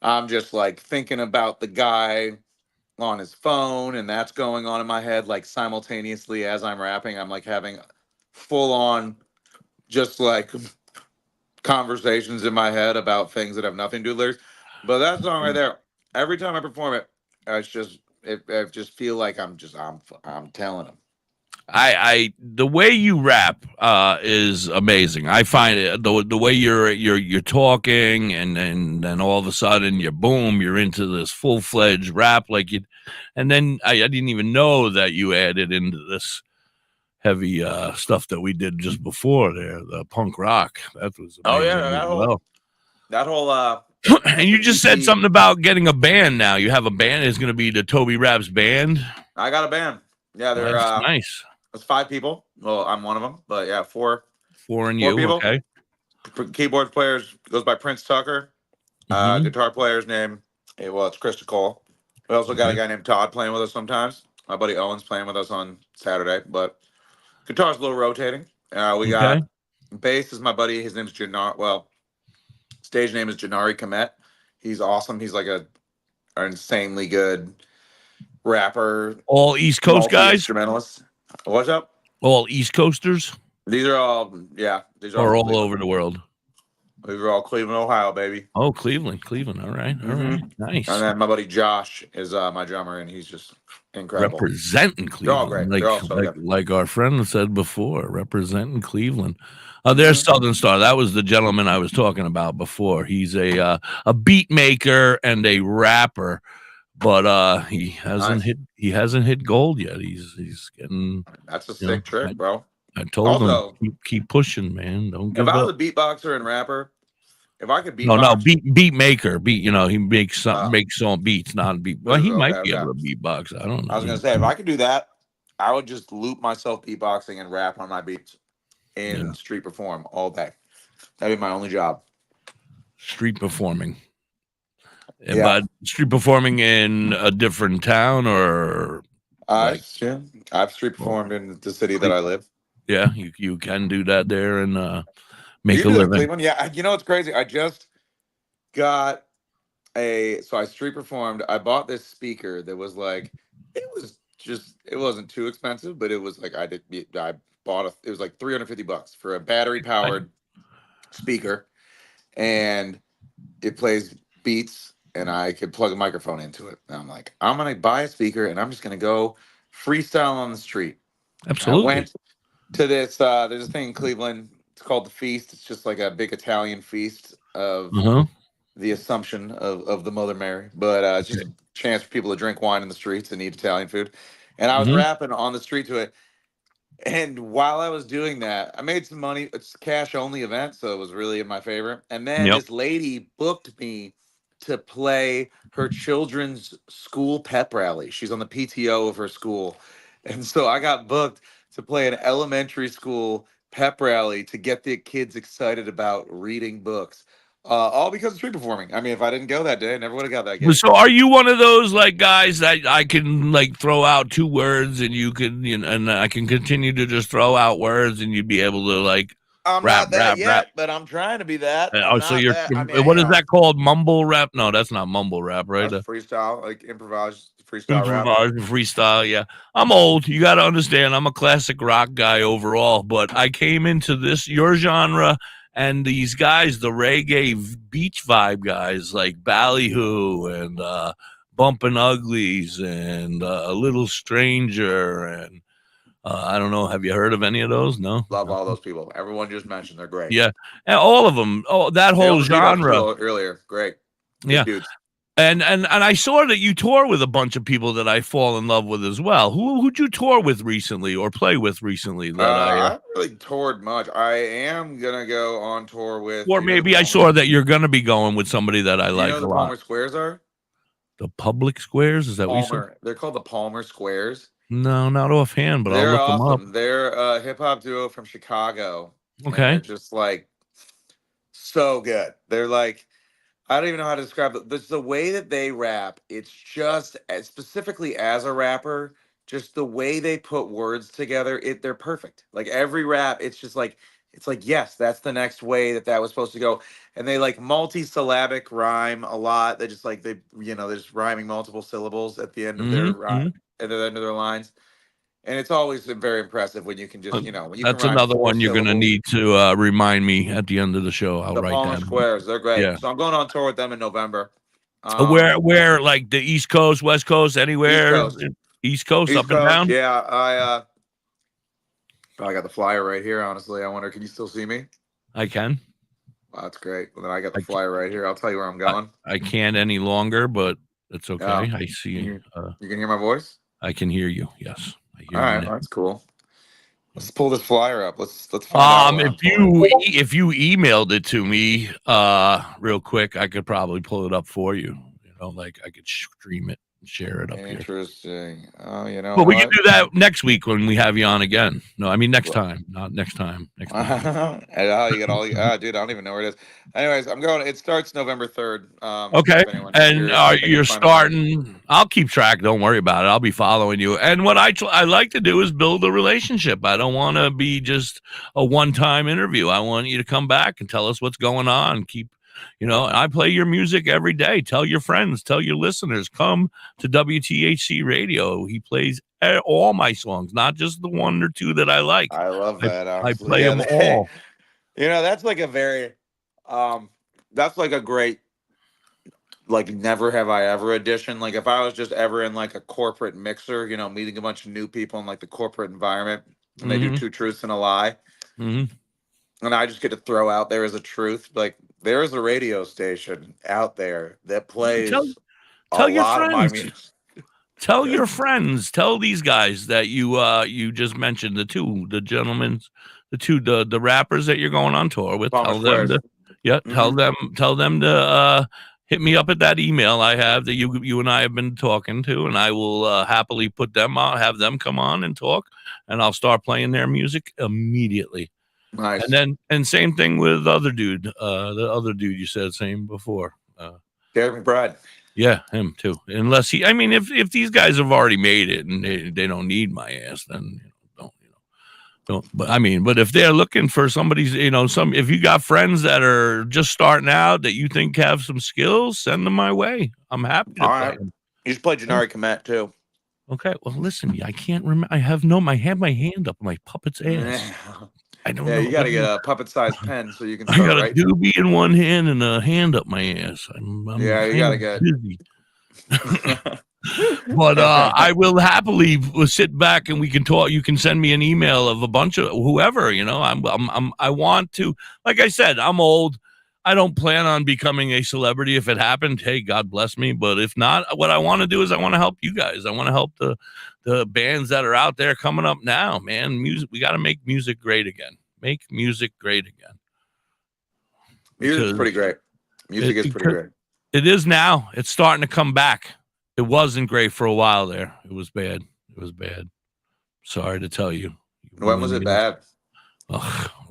I'm just like thinking about the guy on his phone and that's going on in my head like simultaneously as I'm rapping. I'm like having full on just like conversations in my head about things that have nothing to do with lyrics. But that song right there, every time I perform it, I just feel like I'm telling them. The way you rap is amazing. I find it the way you're talking and then all of a sudden you're into this full-fledged rap. Like And then I didn't even know that you added into this heavy stuff that we did just before there, the punk rock. That was Oh amazing yeah, as well. that whole And you just said something about getting a band now. You have a band. It's going to be the TobyRaps band. I got a band. Yeah, they're That's nice. It's 5 people. Well, I'm one of them, but yeah, four And four you, people. okay. Keyboard players goes by Prince Tucker. Guitar player's name, it's Chris Cole. We also got a guy named Todd playing with us sometimes. My buddy Owen's playing with us on Saturday, but guitar's a little rotating. We got bass is my buddy. His name's Jannar. Well, stage name is Janari Komet. He's awesome. He's like an insanely good rapper. All East Coast guys? Instrumentalists. What's up? All East Coasters? These are all, yeah. These are all over the world. These are all Cleveland, Ohio, baby. Oh, Cleveland. All right. All right. Nice. And then my buddy Josh is my drummer, and he's just incredible. Representing Cleveland. They're all great. Like, They're all so good. Like our friend said before, representing Cleveland. There's Southern Star. That was the gentleman I was talking about before. He's a beat maker and a rapper, but he hasn't hit gold yet. He's getting. That's a sick trick, bro. I told him keep pushing, man. Don't give up. If I was a beatboxer and rapper, if I could beatbox, beat maker, he makes some beats, not beat. Well, he might be able to beatbox. I don't know. I was gonna say if I could do that, I would just loop myself beatboxing and rap on my beats and street perform all day. That'd be my only job. Street performing. But street performing in a different town or I've street performed in the city that I live. Yeah, you can do that there and make a living. Cleveland? Yeah, you know what's crazy? I just got so I street performed. I bought this speaker that was like, it wasn't too expensive, but it was like I bought it was like $350 for a battery powered speaker, and it plays beats, and I could plug a microphone into it. And I'm like, I'm gonna buy a speaker, and I'm just gonna go freestyle on the street. Absolutely. I went to this there's a thing in Cleveland, it's called the Feast. It's just like a big Italian feast of the Assumption of the Mother Mary, but it's just a chance for people to drink wine in the streets and eat Italian food. And I was rapping on the street to it, and while I was doing that, I made some money. It's a cash only event, so it was really in my favor. And then this lady booked me to play her children's school pep rally. She's on the PTO of her school, and so I got booked to play an elementary school pep rally to get the kids excited about reading books. All because of street performing. I mean, if I didn't go that day, I never would have got that gig. So are you one of those like guys that I can like throw out 2 words and you can, and I can continue to just throw out words and you'd be able to like I'm rap, not that rap, yet, rap. but I'm trying to be that. So you're what is that called? Mumble rap? No, that's not mumble rap, right? That's freestyle, like improvised freestyle rap. Freestyle, yeah. I'm old. You got to understand. I'm a classic rock guy overall, but I came into your genre and these guys, the reggae beach vibe guys like Ballyhoo and Bumpin' Uglies and A Little Stranger and I don't know. Have you heard of any of those? No. Love all those people. Everyone just mentioned they're great. Yeah, and all of them. Oh, that whole genre. Earlier, great. Yeah. Dudes. And I saw that you tour with a bunch of people that I fall in love with as well. Who'd you tour with recently or play with recently? I haven't really toured much. I am gonna go on tour with. Or maybe I saw that you're gonna be going with somebody that I like a lot. The Palmer Squares are. The public squares? Is that what you said? They're called the Palmer Squares. No, not offhand, but I'll look them up. They're a hip hop duo from Chicago. Okay. They're just like so good. They're like, I don't even know how to describe it. The way that they rap, it's just specifically as a rapper, just the way they put words together, they're perfect. Like every rap, it's like, yes, that's the next way that was supposed to go. And they like multi-syllabic rhyme a lot. They just like, they're just rhyming multiple syllables at the end of their rhyme. At the end of their lines, and it's always very impressive when you can just when you that's another one you're gonna need to remind me at the end of the show. I'll write Palmer down. Squares, they're great. Yeah. So I'm going on tour with them in November. Where like the East Coast, West Coast, anywhere? East Coast, up and down. Yeah, I got the flyer right here. Honestly, I wonder, can you still see me? I can. Wow, that's great. Well, then I got the flyer right here. I'll tell you where I'm going. I can't any longer, but That's okay. Oh, I see. you can hear my voice? I can hear you. Yes, I hear All you right, now. that's cool. Let's pull this flyer up. Let's find out what I'm pulling. If you emailed it to me real quick, I could probably pull it up for you. You know, like I could stream it and share it up here. Interesting. Oh, you know Well, we what? can do that next week when we have you on again. No, I mean next time, not next time. Next week. Oh, you got all. Dude, I don't even know where it is. Anyways, I'm going. It starts November 3rd. Okay, If anyone's and curious, they can you're find it on my- starting. I'll keep track. Don't worry about it. I'll be following you. And what I like to do is build a relationship. I don't want to be just a one-time interview. I want you to come back and tell us what's going on. Keep, I play your music every day. Tell your friends, tell your listeners, come to WTHC Radio. He plays all my songs, not just the one or two that I like. I love that. I Honestly. play them all. That's like a very, that's like a great, like never have I ever edition. Like if I was just ever in like a corporate mixer, meeting a bunch of new people in like the corporate environment, and they do two truths and a lie, and I just get to throw out there as a truth. Like there is a radio station out there that plays tell your lot of my friends. music. Tell your friends. Tell these guys that you just mentioned, the rappers that you're going on tour with. Tell them to hit me up at that email I have that you and I have been talking to, and I will happily put them on, have them come on and talk, and I'll start playing their music immediately. Nice. And same thing with the other dude you said same before. Derek McBride. Yeah, him too. Unless if these guys have already made it and they don't need my ass, then don't. But if they're looking for somebody's, if you got friends that are just starting out that you think have some skills, send them my way. I'm happy to play them. You just play Janari Komet too. Okay, well listen, I can't remember. I have my hand up my puppet's ass. I don't know. Yeah, you gotta get a puppet-sized pen so you can. I got a doobie in one hand and a hand up my ass. I'm you gotta get busy. But I will happily sit back and we can talk. You can send me an email of a bunch of whoever. I want to. Like I said, I'm old. I don't plan on becoming a celebrity. If it happened, hey, God bless me. But if not, what I want to do is I want to help you guys. I want to help the bands that are out there coming up now, man. Music, we got to make music great again. Make music great again. Music's pretty great. Music is pretty great. It is now. It's starting to come back. It wasn't great for a while there. It was bad. Sorry to tell you. When was it bad?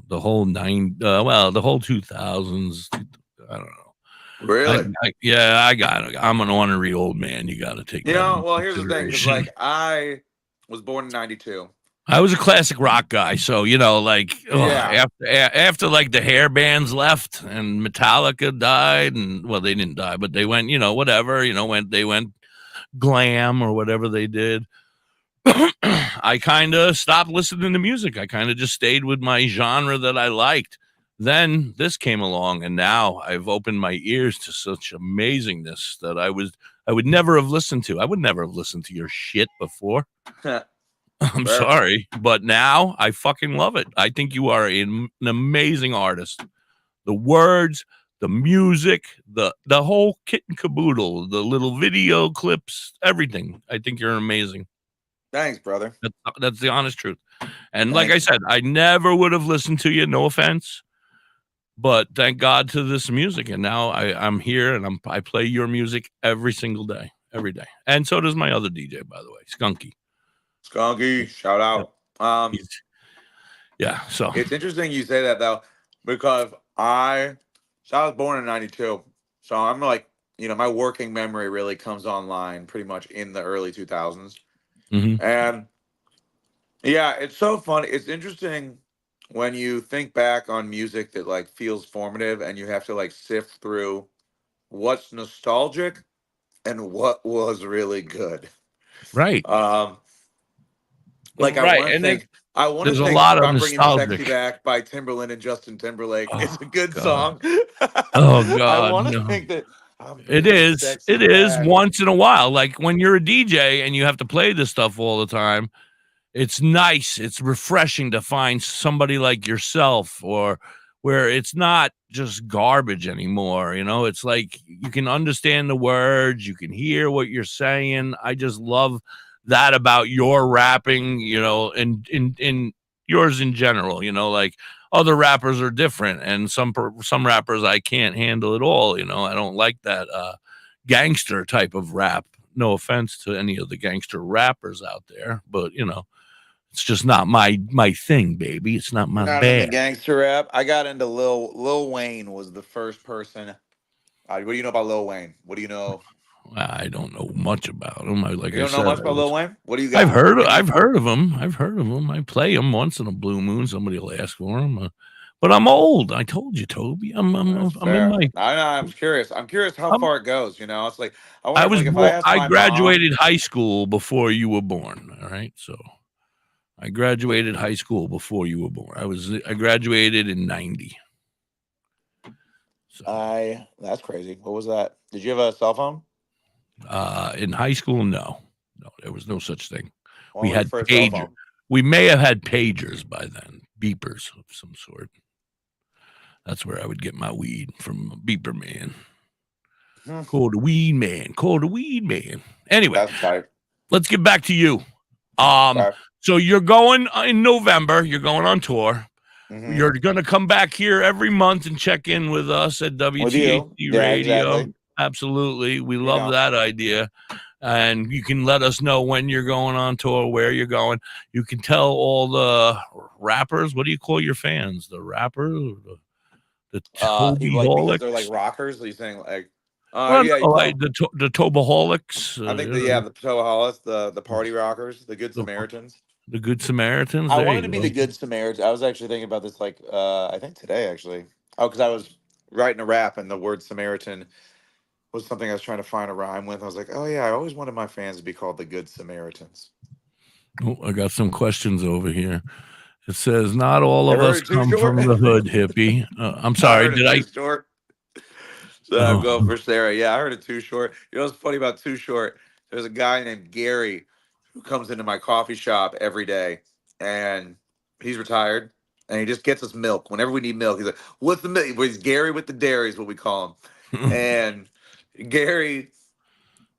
The whole the whole 2000s. I don't know. Really? I'm an ornery old man. You got to take. Well, here's the thing. 'Cause, like I was born in '92. I was a classic rock guy, so after like the hair bands left and Metallica died, and well, they didn't die, but they went, whatever, they went glam or whatever they did. I kind of stopped listening to music. I kind of just stayed with my genre that I liked. Then this came along, and now I've opened my ears to such amazingness that I would never have listened to. I would never have listened to your shit before. I'm sorry, but now I fucking love it. I think you are an amazing artist. The words, the music, the whole kit and caboodle, the little video clips, everything. I think you're amazing. Thanks, brother. That's the honest truth. And like I said, I never would have listened to you. No offense, but thank God to this music. And now I'm here and I play your music every single day, every day. And so does my other DJ, by the way, Skunky, shout out. So it's interesting you say that though, because I was born in '92, so I'm like, my working memory really comes online pretty much in the early 2000s. And yeah, it's so funny. It's interesting when you think back on music that like feels formative, and you have to like sift through what's nostalgic and what was really good. Right. Like I want to think. There's a lot of I'm Bringing nostalgic. Sexy Back by Timberland and Justin Timberlake. It's a good God. song. Oh God! I want to think that it is. It is once in a while. Like when you're a DJ and you have to play this stuff all the time, it's nice. It's refreshing to find somebody like yourself or where it's not just garbage anymore. You know, it's like you can understand the words, you can hear what you're saying. I just love that about your rapping, you know, and in yours in general. You know, like other rappers are different, and some rappers I can't handle at all. You know, I don't like that gangster type of rap. No offense to any of the gangster rappers out there, but you know, it's just not my thing, baby. It's not my Not into bag. gangster rap. I got into Lil Wayne was the first person. What do you know about Lil Wayne? What do you know? I don't know much about him. Like You I don't know said, much about Lil Wayne? What do you got? I've heard of him. I've heard of him. I play him once in a blue moon. Somebody will ask for him. But I'm old. I told you, Toby. I'm in my. I'm curious. I'm curious how far it goes. You know, it's like I I wonder, was like, if I born, asked I my graduated mom, high school before you were born. All right, so I graduated high school before you were born. I graduated in '90. So that's crazy. What was that? Did you have a cell phone? in high school, no, there was no such thing. What We was had your first cell pagers. phone? We may have had pagers by then, beepers of some sort. That's where I would get my weed from, beeper man. Call the weed man. Call the weed man. Anyway, That's tight. let's get back to you. Okay. So you're going in November. You're going on tour. Mhm. You're going to come back here every month and check in with us at WTHD Yeah, Radio. exactly. Absolutely. We love know. that idea. And you can let us know when you're going on tour, where you're going. You can tell all the rappers. What do you call your fans? The rappers? The Toby like, because they're like rockers. Are you saying like? well, Yeah, no, like the Tobaholics. I think the Toaholics, the party rockers, the Good the- Samaritans. The Good Samaritans. I There wanted you to be go. the Good Samaritan. I was actually thinking about this, like, I think today, actually. Oh, because I was writing a rap, and the word Samaritan was something I was trying to find a rhyme with. I was like, oh, yeah, I always wanted my fans to be called the Good Samaritans. Oh, I got some questions over here. It says, not all of Ever us heard Too come Short? from the hood, hippie. I'm sorry, did I? Too Short? So I'm going for Sarah. Yeah, I heard it Too Short. You know what's funny about Too Short? There's a guy named Gary who comes into my coffee shop every day, and he's retired, and he just gets us milk. Whenever we need milk, he's like, what's the milk? He's Gary with the dairy is what we call him. And Gary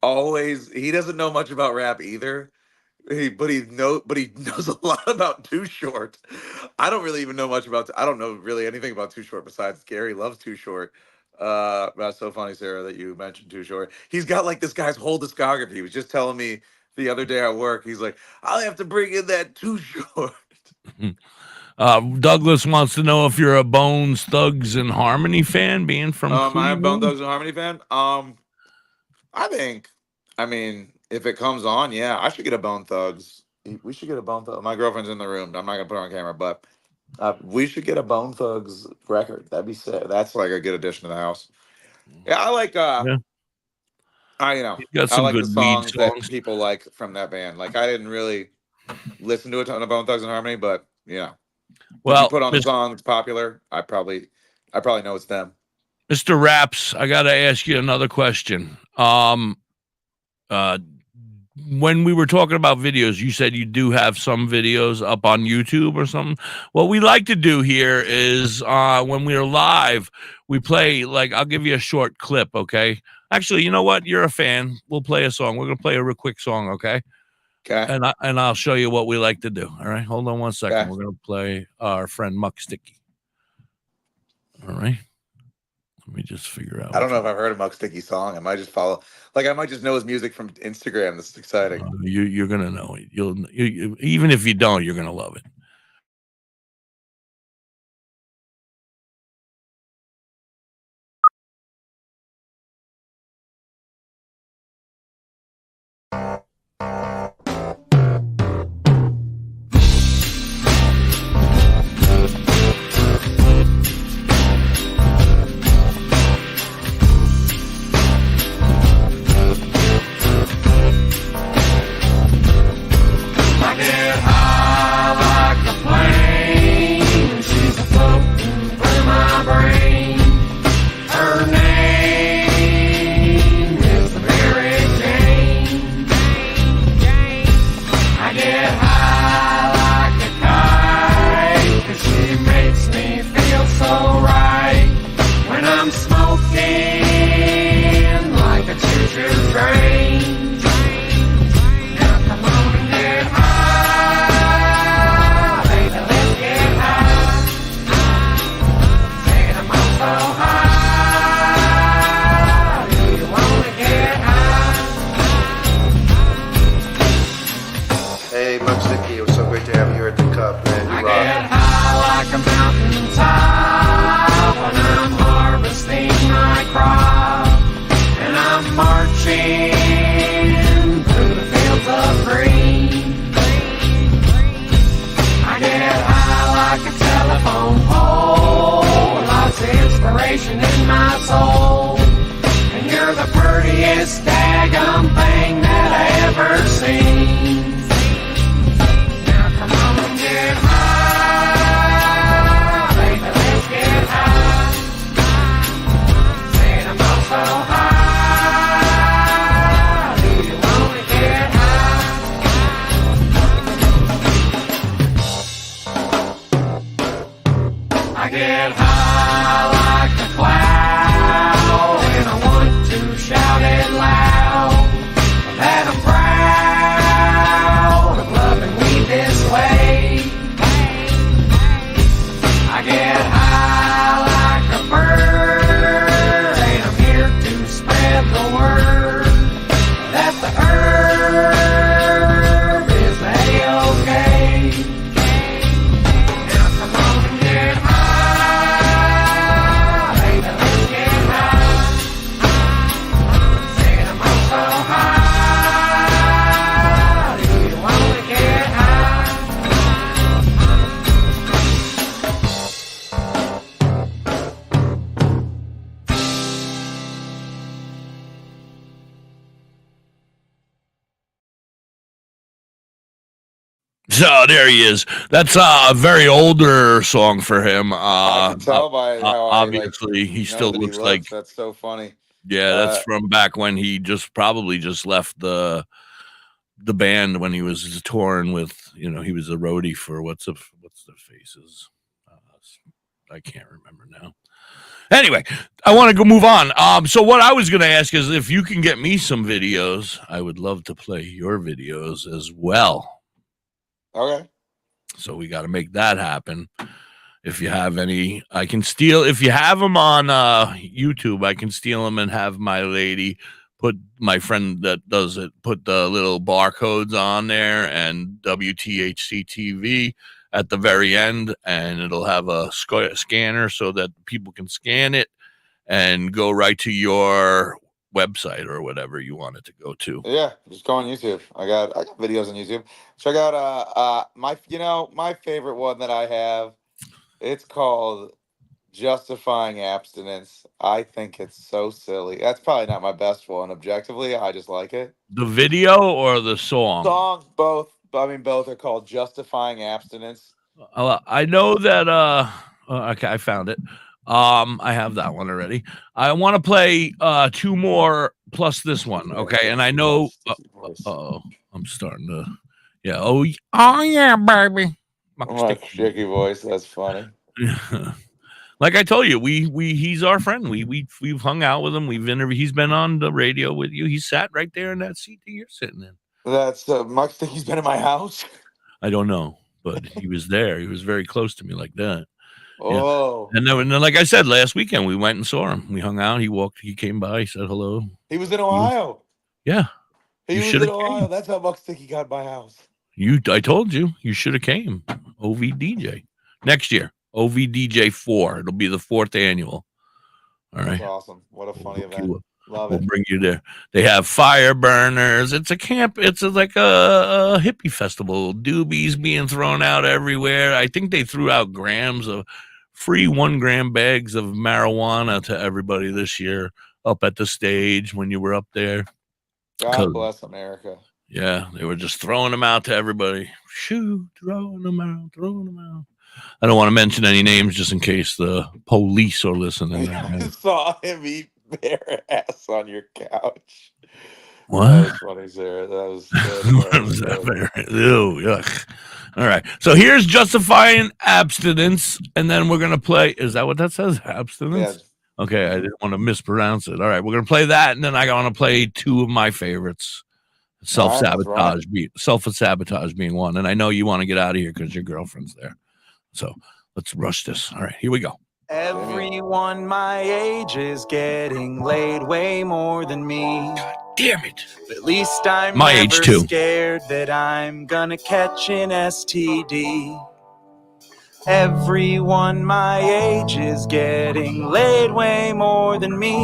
he doesn't know much about rap either. But he knows a lot about Too Short. I don't really even know much about. I don't know really anything about Too Short besides Gary loves Too Short. That's so funny, Sarah, that you mentioned Too Short. He's got like this guy's whole discography. He was just telling me the other day at work. He's like, I'll have to bring in that Too Short. Douglas wants to know if you're a Bones Thugs and Harmony fan, being from I'm a Bone Cleveland. Thugs and Harmony fan. I mean, if it comes on, yeah, I should get a Bone Thugs. We should get a Bone Thugs. My girlfriend's in the room. I'm not gonna put her on camera, but we should get a Bone Thugs record. That'd be sick. That's like a good addition to the house. Yeah, I like. Yeah. I got some like good the weed songs that songs. people like from that band. Like, I didn't really listen to a ton of Bone Thugs and Harmony, but yeah. If you put on the song that's popular, I probably know it's them. Mr. Raps, I got to ask you another question. When we were talking about videos, you said you do have some videos up on YouTube or something. What we like to do here is when we're live, we play, like, I'll give you a short clip, okay? Actually, you know what? You're a fan. We'll play a song. We're going to play a real quick song, okay? Okay. And I'll show you what we like to do. All right? Hold on one second. Okay. We're going to play our friend Muck Sticky. All right? Let me just figure out. I don't know if I've heard a Muck Sticky song. I might just I might just know his music from Instagram. This is exciting. You're gonna know it. You even if you don't, you're gonna love it. man. You I rock. get high like a mountain top when I'm harvesting my crop, and I'm marching through the fields of green. I get high like a telephone pole with lots of inspiration in my soul, and you're the prettiest daggum thing that I ever seen. Now come on and get high, baby, let's get high. Saying I'm all so high, do you wanna get high? I get high like a cloud, and I want to shout it loud that I'm proud of loving weed this way. I get high like a bird, and I'm here to spread the word that the herb is A-OK. Now come on and get high, baby, let's get high. Saying I'm all so high, do you wanna get high? So there he is. That's a very older song for him. I can tell by how obviously he know still that he looks like, that's so funny. yeah, that's from back when he probably just left the band when he was touring with, he was a roadie for what's the faces. I can't remember now. Anyway, I want to go move on. So what I was going to ask is if you can get me some videos, I would love to play your videos as well. Okay. So we got to make that happen. If you have any, I can steal. If you have them on YouTube, I can steal them and have my lady my friend that does it, put the little barcodes on there and WTHC TV at the very end, and it'll have a scanner so that people can scan it and go right to your website or whatever you want it to go to. Yeah, just go on YouTube. I got videos on YouTube. Check out my favorite one that I have. It's called Justifying Abstinence. I think it's so silly. That's probably not my best one objectively. I just like it. The video or the song? Songs, both. I mean, both are called Justifying Abstinence. I know that okay, I found it. I have that one already. I want to play 2 more plus this one, okay? And I know I'm starting to oh yeah, baby. My sticky voice, that's funny. Like I told you, he's our friend. We've hung out with him. We've interviewed. He's been on the radio with you. He sat right there in that seat that you're sitting in. That's Mike think he's been in my house. I don't know, but he was there. He was very close to me like that. Oh, yeah. And then, like I said, last weekend we went and saw him. We hung out. He came by. He said hello. He was in Ohio. Yeah, he was in Ohio. Came. That's how Muck think he got my house. I told you should have came. OVDJ next year. OVDJ 4. It'll be the 4th annual. All right. That's awesome. What a funny event. Love it. We'll bring you there. They have fire burners. It's a camp. It's like a hippie festival. Doobies being thrown out everywhere. I think they threw out grams of free 1 gram bags of marijuana to everybody this year up at the stage when you were up there. God bless America. Yeah, they were just throwing them out to everybody. Shoo, throwing them out. I don't want to mention any names just in case the police are listening. I saw him eat bare ass on your couch. What? That was funny, Sarah. That was that ew, yuck. All right. So here's Justifying Abstinence, and then we're gonna play. Is that what that says? Abstinence? Yeah. Okay, I didn't want to mispronounce it. All right, we're gonna play that, and then I want to play 2 of my favorites. Self-sabotage being one. And I know you want to get out of here because your girlfriend's there. So let's rush this. All right, here we go. Everyone my age is getting laid way more than me. God damn it. At least I'm my never age too. Scared that I'm gonna catch an STD. Everyone my age is getting laid way more than me.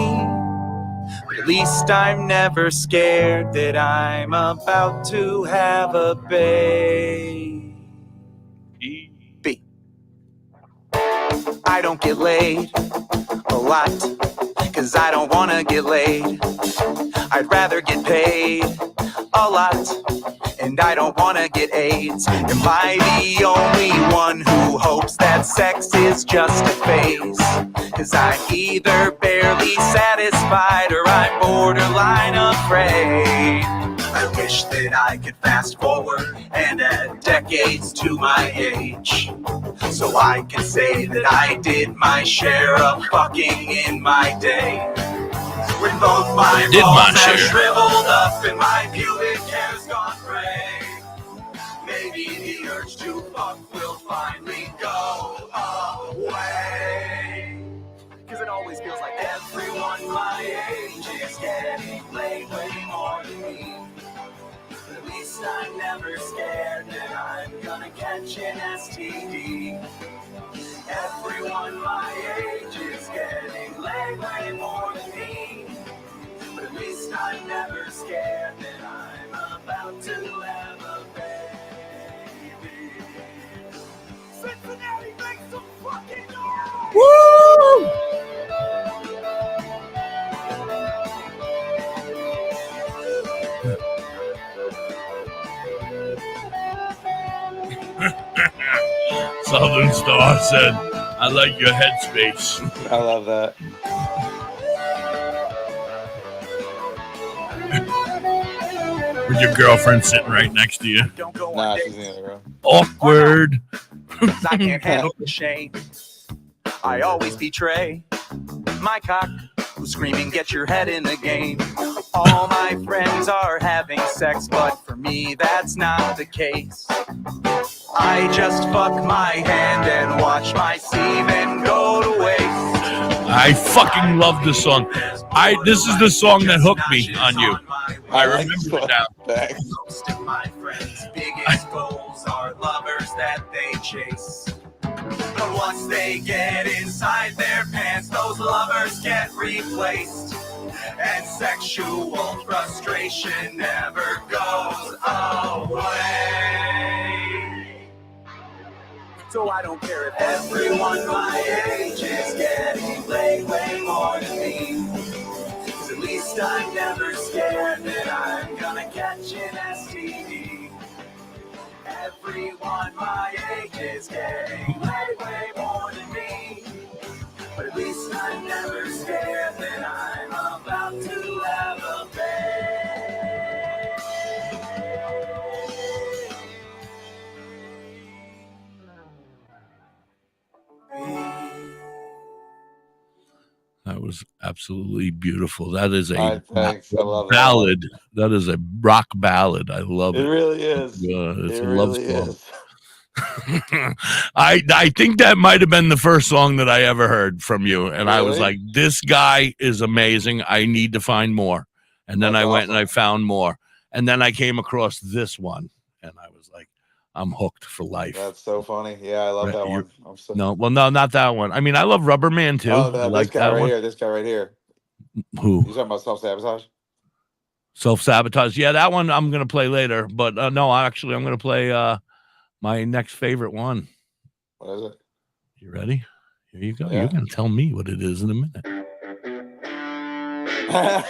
But at least I'm never scared that I'm about to have a baby. I don't get laid a lot, 'cause I don't wanna get laid. I'd rather get paid a lot, and I don't wanna get AIDS. Am I the only one who hopes that sex is just a phase? 'Cause I'm either barely satisfied or I'm borderline afraid. I wish that I could fast forward and add decades to my age, so I can say that I did my share of fucking in my day. When both my balls have shriveled up and my pubic hair's gone gray, maybe the urge to fuck will finally go away. 'Cause it always feels like everyone my age is getting laid way more than me. But at least I'm never scared that I'm gonna catch an STD. Everyone my age is getting laid way more than me. But at least I'm never scared that I'm about to have a baby. Cincinnati, make some fucking noise! Woo! Southern Star said, I like your headspace. I love that. With your girlfriend sitting right next to you. Nah, she's in the other room. Awkward. I can't handle the shame. I always betray my cock, who's screaming, get your head in the game. All my friends are having sex, but for me that's not the case. I just fuck my hand and watch my semen go to waste. I fucking love this song. This is the song that hooked me on you. I remember it now. Most of my friends' biggest goals are lovers that they chase. But once they get inside their pants, those lovers get replaced. And sexual frustration never goes away. So I don't care if everyone my age is getting laid way more than me. 'Cause at least I'm never scared that I'm gonna catch an STD. Everyone my age is getting laid way more than me. But at least I'm never scared that I'm about to have a That was absolutely beautiful. That is a thanks. I love ballad. That is a rock ballad. I love it. It really is. It's it a love really song. is. I think that might have been the first song that I ever heard from you, and I was Really? like, "This guy is amazing. I need to find more." And then That's I went and I awesome. found more, and then I came across this one, and I was like, "I'm hooked for life." That's so funny. Yeah, I love Right, that you- one. I'm so... No, well, no, not that one. I mean, I love Rubber Man too. Oh, I this like guy that right one. here. This guy right here. Who? You talking about self-sabotage? Self-sabotage. Yeah, that one I'm gonna play later. But no, actually, I'm gonna play my next favorite one. What is it? You ready? Here you go. Yeah. You're gonna tell me what it is in a minute. I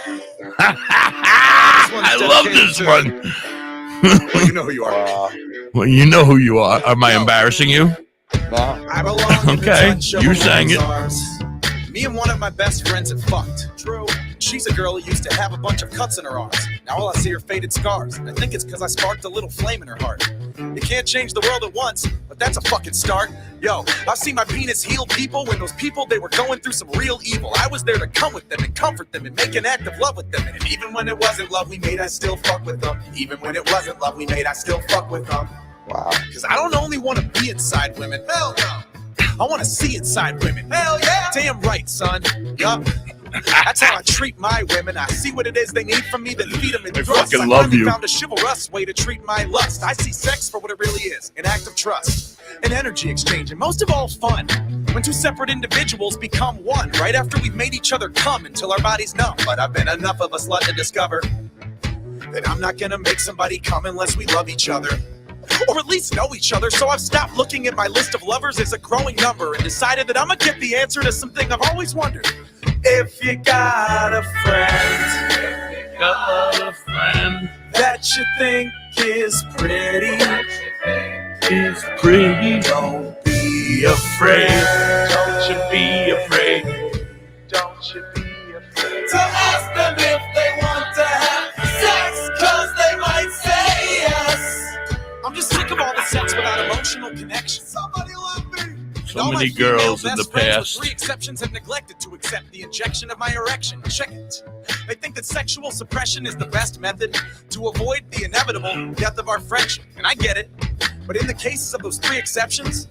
love this one. Well, you know who you are. Wow. Well, you know who you are. Am I embarrassing you? No. I belong Okay, you sang it. Me and one of my best friends had fucked. True. She's a girl who used to have a bunch of cuts in her arms. Now all I see are faded scars. I think it's because I sparked a little flame in her heart. You can't change the world at once, but that's a fucking start. Yo, I've seen my penis heal people when those people, they were going through some real evil. I was there to come with them and comfort them and make an act of love with them. And even when it wasn't love we made, I still fuck with them. Even when it wasn't love we made, I still fuck with them. Wow. Because I don't only want to be inside women. Hell no. I want to see inside women. Hell yeah. Damn right, son. Yup. That's how I treat my women. I see what it is they need from me, then feed them in thrust. fucking I love finally you. found a chivalrous way to treat my lust. I see sex for what it really is, an act of trust, an energy exchange, and most of all, fun. When two separate individuals become one, right after we've made each other come until our bodies numb. But I've been enough of a slut to discover that I'm not gonna make somebody come unless we love each other, or at least know each other. So I've stopped looking at my list of lovers as a growing number and decided that I'm gonna get the answer to something I've always wondered. If you got a friend, that you think is pretty, don't be afraid. Don't you be afraid. Don't you be afraid to ask them if they want to have sex, cause they might say yes. I'm just sick of all the sex without emotional connection. Somebody love me. So many girls in the past. 3 exceptions have neglected to accept the injection of my erection. Check it. They think that sexual suppression is the best method to avoid the inevitable death of our friendship. And I get it. But in the cases of those 3 exceptions,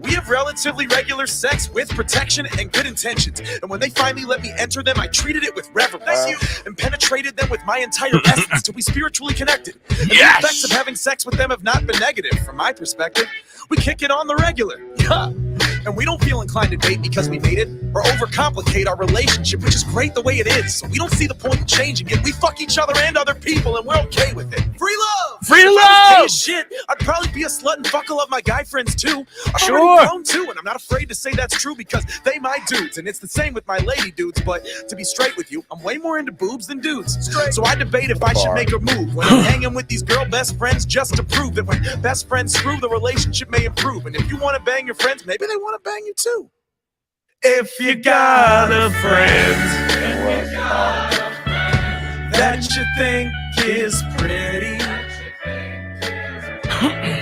we have relatively regular sex with protection and good intentions. And when they finally let me enter them, I treated it with reverence and penetrated them with my entire essence till we spiritually connected. And the effects of having sex with them have not been negative from my perspective. We kick it on the regular. Yeah. And we don't feel inclined to date because we made it or overcomplicate our relationship, which is great the way it is. So we don't see the point in changing it. We fuck each other and other people, and we're okay with it. Free love! Free If I was love! gay as shit, I'd probably be a slut and fuck all of my guy friends too. I'm Sure. already grown too, and I'm not afraid to say that's true because they my dudes, and it's the same with my lady dudes. But to be straight with you, I'm way more into boobs than dudes. Straight. So I debate if I should make a move when I'm hanging with these girl best friends just to prove that when best friends screw, the relationship may improve. And if you want to bang your friends, maybe they want to bang you too. If you got a friend that you think is pretty,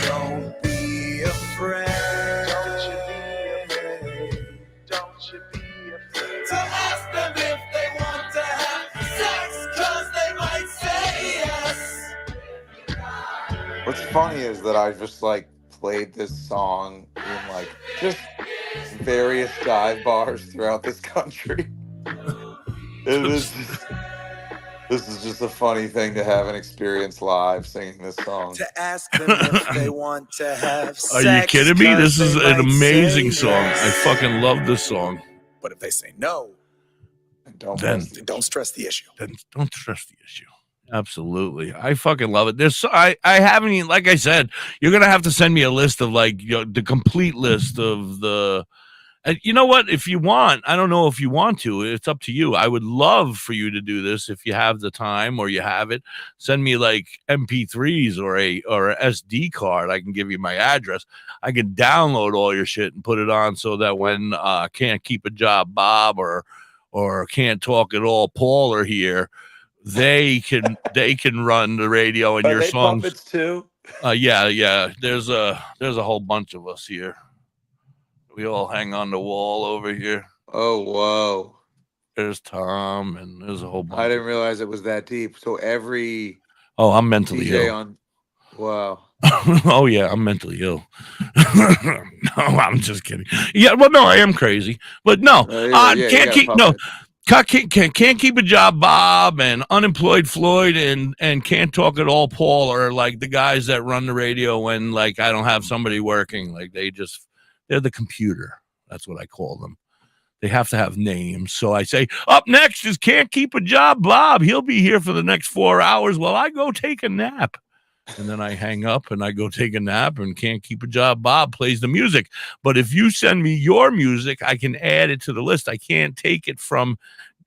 don't be afraid. Don't you be afraid. Don't you be afraid to ask them if they want to have sex, cause they might say yes. What's funny is that I just like played this song in like just various dive bars throughout this country. This is just a funny thing to have an experience live singing this song. To ask them if they want to have sex. Are you kidding me? This is an amazing song. Yes. I fucking love this song. But if they say no, Don't don't stress the issue. Then don't stress the issue. Absolutely. I fucking love it. I haven't even, like I said, you're going to have to send me a list of like, you know, the complete list of the, and you know what, if you want, I don't know if you want to, it's up to you. I would love for you to do this if you have the time or you have it. Send me like MP3s or a SD card. I can give you my address. I can download all your shit and put it on so that when Can't Keep a Job Bob or Can't Talk at All Paul are here, they can run the radio and Are your they songs puppets too? yeah. There's a whole bunch of us here. We all hang on the wall over here. Oh, whoa. There's Tom and there's a whole bunch. I didn't realize it was that deep. So every I'm mentally DJ ill. on, wow. Oh yeah, I'm mentally ill. No, I'm just kidding. Yeah, well, no, I am crazy, but no, can't keep a job, Bob, and Unemployed Floyd, and Can't Talk at All, Paul, are like the guys that run the radio when like I don't have somebody working. Like they're the computer. That's what I call them. They have to have names. So I say, up next is Can't Keep a Job, Bob. He'll be here for the next 4 hours while I go take a nap. And then I hang up and I go take a nap, and Can't Keep a Job Bob plays the music. But if you send me your music, I can add it to the list. I can't take it from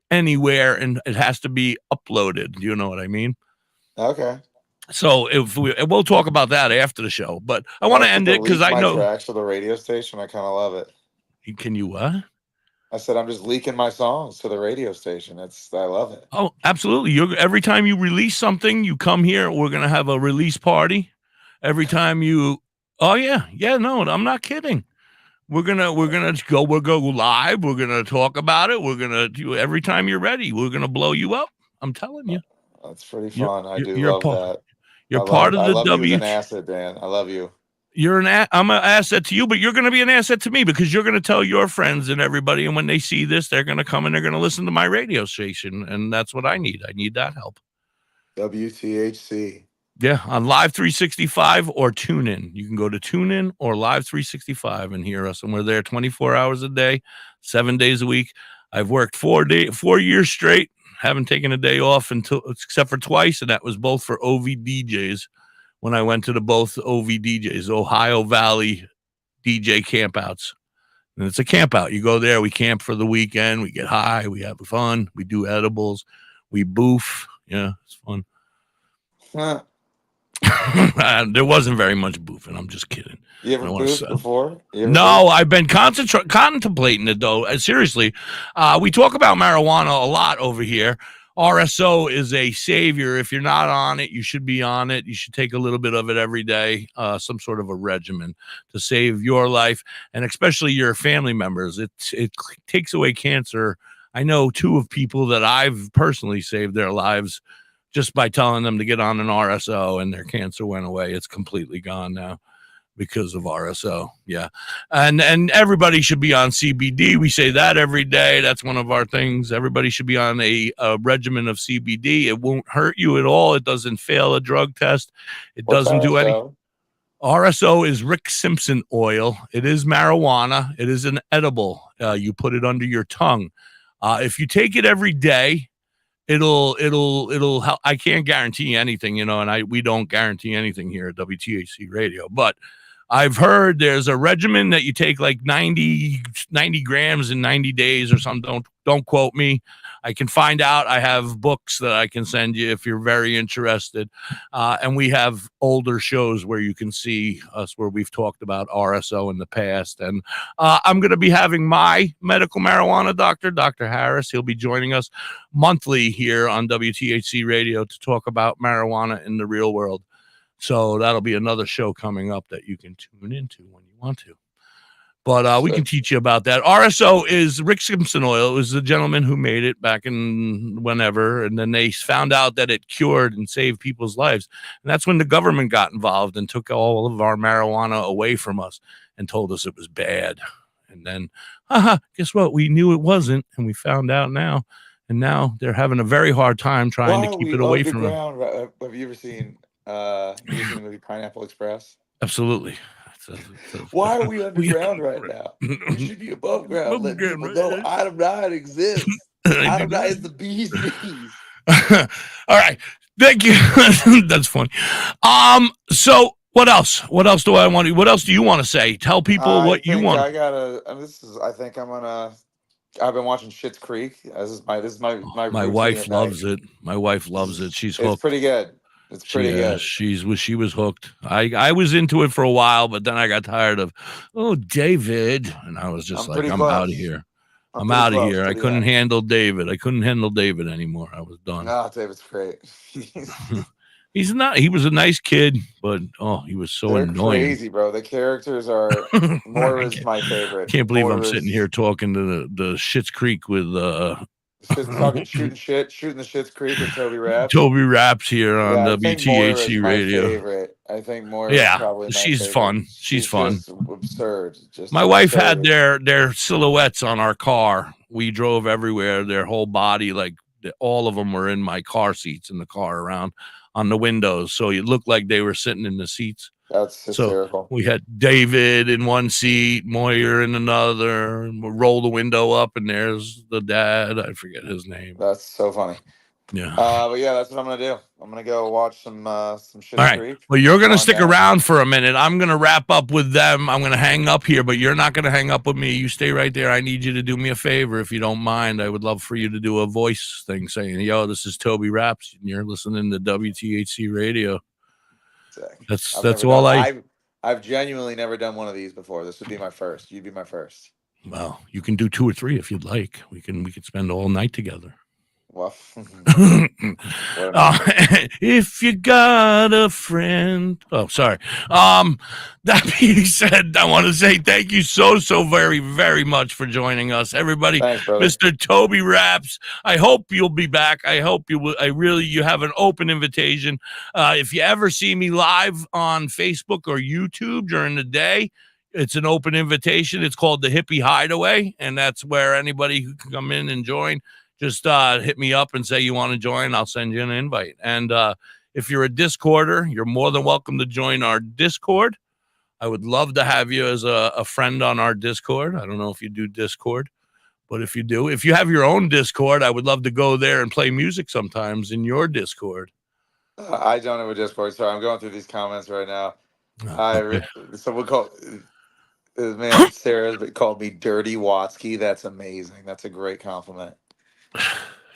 anywhere, and it has to be uploaded. Do you know what I mean? Okay. So we'll talk about that after the show. But I want to end it because I know tracks for the radio station. I kind of love it. Can you what? I said I'm just leaking my songs to the radio station. I love it. Oh, absolutely. Every time you release something, you come here. We're gonna have a release party. Every time you, oh yeah, no, I'm not kidding. We're gonna go live. We're gonna talk about it. We're gonna do every time you're ready. We're gonna blow you up. I'm telling you. That's pretty fun. I do you're love that. You're part of the I love W. you as an asset, Dan. I love you. I'm an asset to you, but you're going to be an asset to me because you're going to tell your friends and everybody. And when they see this, they're going to come and they're going to listen to my radio station. And that's what I need. I need that help. WTHC. Yeah, on Live 365 or TuneIn. You can go to TuneIn or Live 365 and hear us. And we're there 24 hours a day, 7 days a week. I've worked 4 years straight. Haven't taken a day off except for twice, and that was both for OV DJs. When I went to the both OV DJs, Ohio Valley DJ campouts. And it's a camp out. You go there, we camp for the weekend, we get high, we have fun, we do edibles, we boof. Yeah, it's fun. Huh. There wasn't very much boofing. I'm just kidding. You ever boofed before? No, I've been contemplating it, though. Seriously, we talk about marijuana a lot over here. RSO is a savior. If you're not on it, you should be on it. You should take a little bit of it every day, some sort of a regimen to save your life and especially your family members. It takes away cancer. I know 2 of people that I've personally saved their lives just by telling them to get on an RSO, and their cancer went away. It's completely gone now because of RSO. Yeah. And everybody should be on CBD. We say that every day. That's one of our things. Everybody should be on a regimen of CBD. It won't hurt you at all. It doesn't fail a drug test. Doesn't do any. RSO is Rick Simpson oil. It is marijuana. It is an edible. You put it under your tongue. If you take it every day, it'll help. I can't guarantee anything, and we don't guarantee anything here at WTHC Radio, but I've heard there's a regimen that you take like 90 grams in 90 days or something. Don't quote me. I can find out. I have books that I can send you if you're very interested. And we have older shows where you can see us where we've talked about RSO in the past. And I'm going to be having my medical marijuana doctor, Dr. Harris. He'll be joining us monthly here on WTHC Radio to talk about marijuana in the real world. So that'll be another show coming up that you can tune into when you want to. But we can teach you about that. RSO is Rick Simpson oil. It was the gentleman who made it back in whenever. And then they found out that it cured and saved people's lives. And that's when the government got involved and took all of our marijuana away from us and told us it was bad. And then, guess what? We knew it wasn't. And we found out now. And now they're having a very hard time trying to keep it away from us. Have you ever seen the movie Pineapple Express? Absolutely. Why are we underground right now? We should be above ground. Let people know Item 9 exists. Item 9 is the bee's knees. All right. Thank you. That's funny. So what else? What else do I want to? What else do you want to say? Tell people what you want. I think I'm gonna. I've been watching Schitt's Creek. This is my. My wife loves it. My wife loves it. She's hooked. It's pretty good. It's pretty good. She was hooked. I was into it for a while, but then I got tired of, David, and I was just I'm out of here. I'm out of here. I couldn't handle David. I couldn't handle David anymore. I was done. No, David's great. He's not. He was a nice kid, but he was so annoying. Crazy, bro. The characters are. Moira's my favorite. Can't believe I'm sitting here talking to the Schitt's Creek with shooting the Schitt's Creek with TobyRaps. TobyRaps here on WTHC Radio. I think Moira is probably my she's favorite. Fun. She's fun. Just absurd. My wife had their silhouettes on our car. We drove everywhere. Their whole body, like all of them were in my car seats in the car around on the windows. So it looked like they were sitting in the seats. That's hysterical. So we had David in one seat, Moyer in another, and we'll roll the window up, and there's the dad. I forget his name. That's so funny. Yeah. But yeah, that's what I'm gonna do. I'm gonna go watch some shit. All right. Well, you're gonna stick around for a minute. I'm gonna wrap up with them. I'm gonna hang up here, but you're not gonna hang up with me. You stay right there. I need you to do me a favor, if you don't mind. I would love for you to do a voice thing saying, "Yo, this is TobyRaps, and you're listening to WTHC Radio." That's all I've genuinely never done one of these before. This would be my first. You'd be my first. Well, you can do 2 or 3 if you'd like. We can spend all night together. Well, what a If you got a friend. Oh, sorry. That being said, I want to say thank you so very, very much for joining us, everybody. Thanks, brother. Mr. TobyRaps. I hope you'll be back. I hope you will. You have an open invitation. If you ever see me live on Facebook or YouTube during the day, it's an open invitation. It's called the Hippie Hideaway, and that's where anybody who can come in and join, just hit me up and say you want to join. I'll send you an invite. And if you're a Discorder, you're more than welcome to join our Discord. I would love to have you as a friend on our Discord. I don't know if you do Discord, but if you do, if you have your own Discord, I would love to go there and play music sometimes in your Discord. I don't have a Discord. Sorry, I'm going through these comments right now. Okay. Someone called man, Sarah's called me Dirty Watsky. That's amazing. That's a great compliment.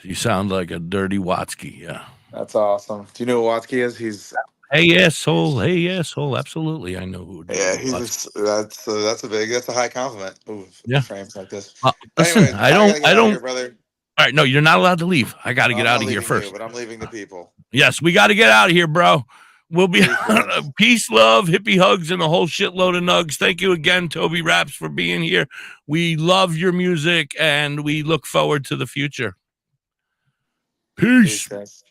You sound like a dirty Watsky. Yeah. That's awesome. Do you know who Watsky is? He's Hey asshole. Hey asshole. Absolutely, I know who. that's a high compliment. Ooh, Yeah. frames like this. Listen, Anyways, I don't. here, brother. All right, no, you're not allowed to leave. I got to get out of here first. But I'm leaving the people. Yes, we got to get out of here, bro. We'll be Peace, peace, love, hippie hugs, and a whole shitload of nugs. Thank you again, TobyRaps, for being here. We love your music, and we look forward to the future. Peace. Peace, guys.